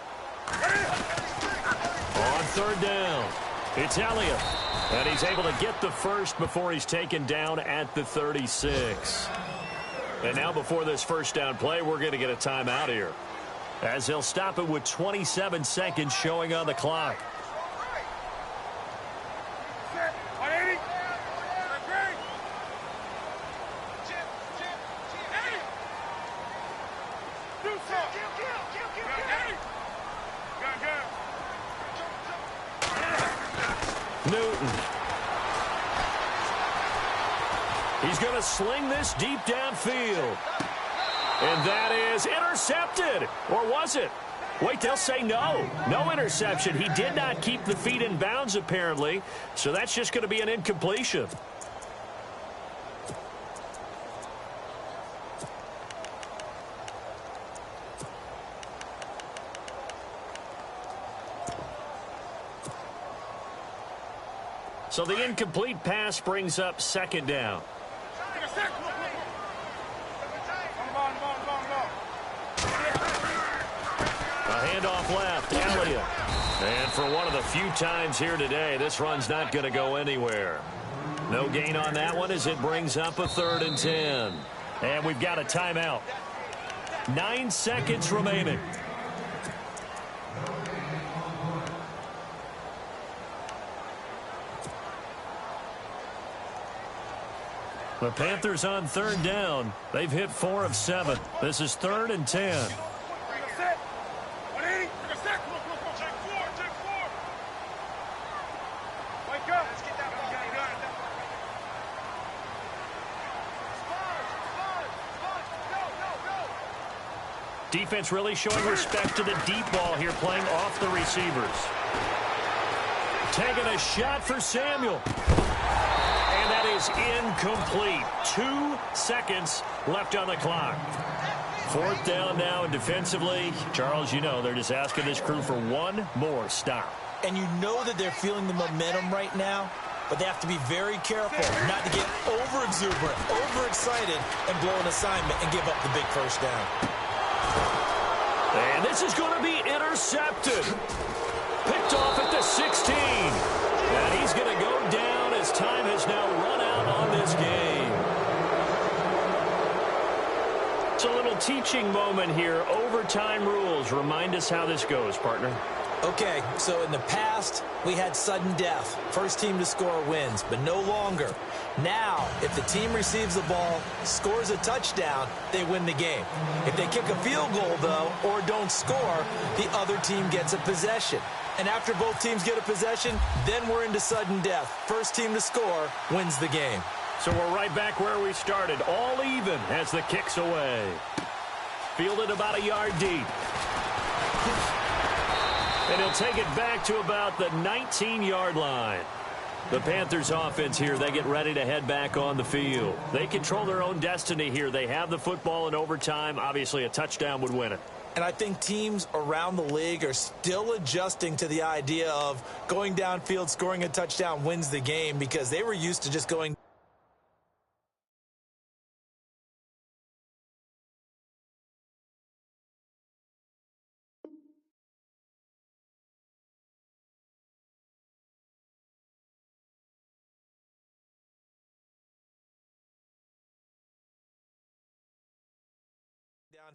On third down, it's Elliott. And he's able to get the first before he's taken down at the 36. And now before this first down play, we're going to get a timeout here, as he'll stop it with 27 seconds showing on the clock. Newton. He's going to sling this deep downfield. And that is intercepted. Or was it? Wait, they'll say no. No interception. He did not keep the feet in bounds, apparently. So that's just going to be an incompletion. So the incomplete pass brings up second down. A handoff left, Elliott. And for one of the few times here today, this run's not going to go anywhere. No gain on that one as it brings up a 3rd and 10. And we've got a timeout. 9 seconds remaining. The Panthers on third down. They've hit 4 of 7. This is 3rd and 10. Defense really showing respect to the deep ball here, playing off the receivers. Taking a shot for Samuel. And that is incomplete. 2 seconds left on the clock. 4th down now, and defensively, Charles, you know, they're just asking this crew for one more stop. And you know that they're feeling the momentum right now, but they have to be very careful not to get over-exuberant, overexcited, and blow an assignment and give up the big first down. And this is going to be intercepted. Picked off at the 16. And he's going to go down as time has now run out on this game. It's a little teaching moment here. Overtime rules. Remind us how this goes, partner. Okay, so in the past, we had sudden death. First team to score wins, but no longer. Now, if the team receives the ball, scores a touchdown, they win the game. If they kick a field goal, though, or don't score, the other team gets a possession. And after both teams get a possession, then we're into sudden death. First team to score wins the game. So we're right back where we started, all even as the kick's away. Fielded about a yard deep. And he'll take it back to about the 19-yard line. The Panthers offense here, they get ready to head back on the field. They control their own destiny here. They have the football in overtime. Obviously, a touchdown would win it. And I think teams around the league are still adjusting to the idea of going downfield, scoring a touchdown wins the game, because they were used to just going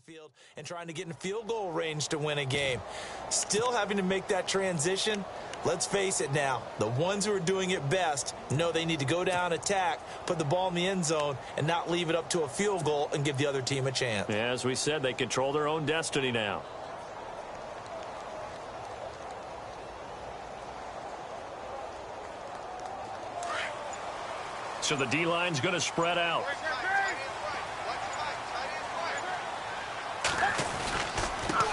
downfield and trying to get in field goal range to win a game. Still having to make that transition. Let's face it now, the ones who are doing it best know they need to go down, attack, put the ball in the end zone, and not leave it up to a field goal and give the other team a chance. Yeah, as we said, they control their own destiny now. So the D-line's going to spread out.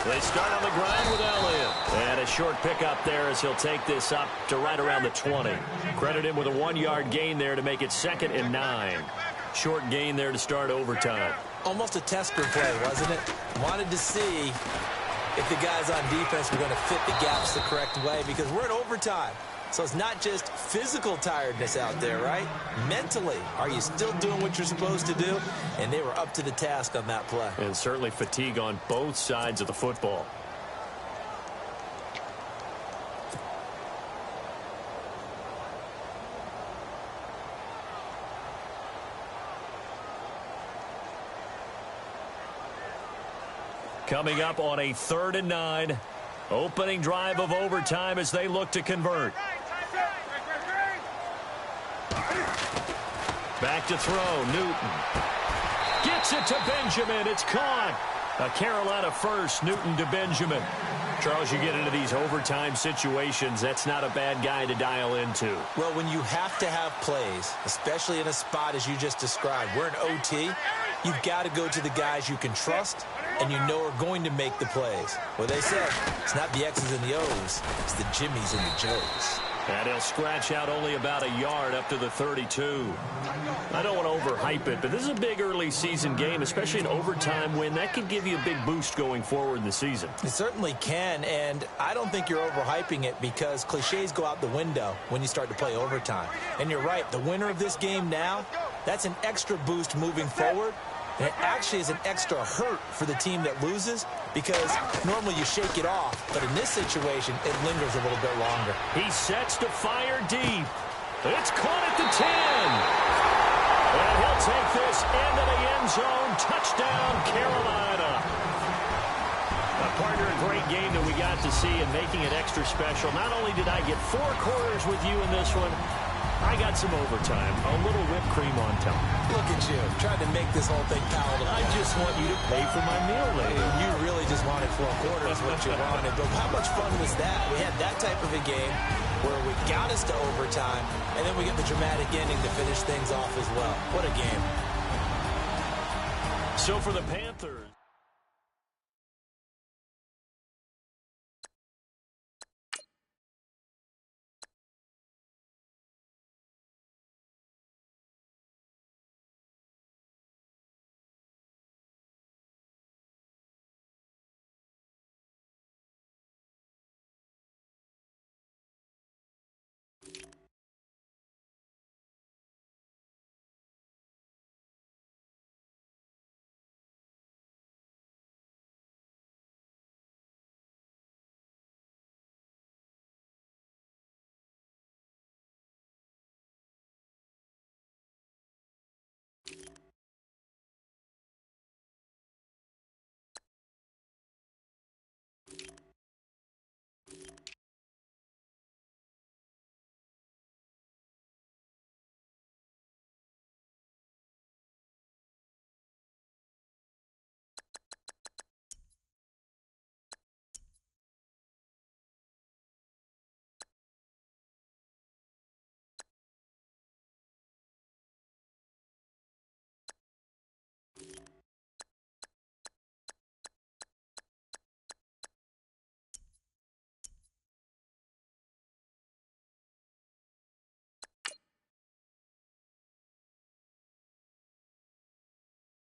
They start on the ground with Elliott. And a short pickup there as he'll take this up to right around the 20. Credit him with a 1-yard gain there to make it 2nd and 9. Short gain there to start overtime. Almost a tester play, wasn't it? Wanted to see if the guys on defense were going to fit the gaps the correct way, because we're in overtime. So it's not just physical tiredness out there, right? Mentally, are you still doing what you're supposed to do? And they were up to the task on that play. And certainly fatigue on both sides of the football. Coming up on a 3rd and 9. Opening drive of overtime as they look to convert. Back to throw. Newton. Gets it to Benjamin. It's caught. A Carolina first. Newton to Benjamin. Charles, you get into these overtime situations, that's not a bad guy to dial into. Well, when you have to have plays, especially in a spot as you just described, we're in OT, you've got to go to the guys you can trust and you know are going to make the plays. Well, they said it's not the X's and the O's, it's the Jimmies and the Joes. And he'll scratch out only about a yard up to the 32. I don't want to overhype it, but this is a big early season game, especially an overtime win. That could give you a big boost going forward in the season. It certainly can, and I don't think you're overhyping it because cliches go out the window when you start to play overtime. And you're right, the winner of this game now, that's an extra boost moving forward. And it actually is an extra hurt for the team that loses because normally you shake it off. But in this situation, it lingers a little bit longer. He sets to fire deep. It's caught at the 10. And he'll take this into the end zone. Touchdown, Carolina. A partner, a great game that we got to see and making it extra special. Not only did I get 4 quarters with you in this one, I got some overtime, a little whipped cream on top. Look at you, trying to make this whole thing palatable. I just want you to pay for my meal later. You really just wanted 4 quarters, what you wanted. But how much fun was that? We had that type of a game where we got us to overtime, and then we get the dramatic ending to finish things off as well. What a game. So for the Panthers.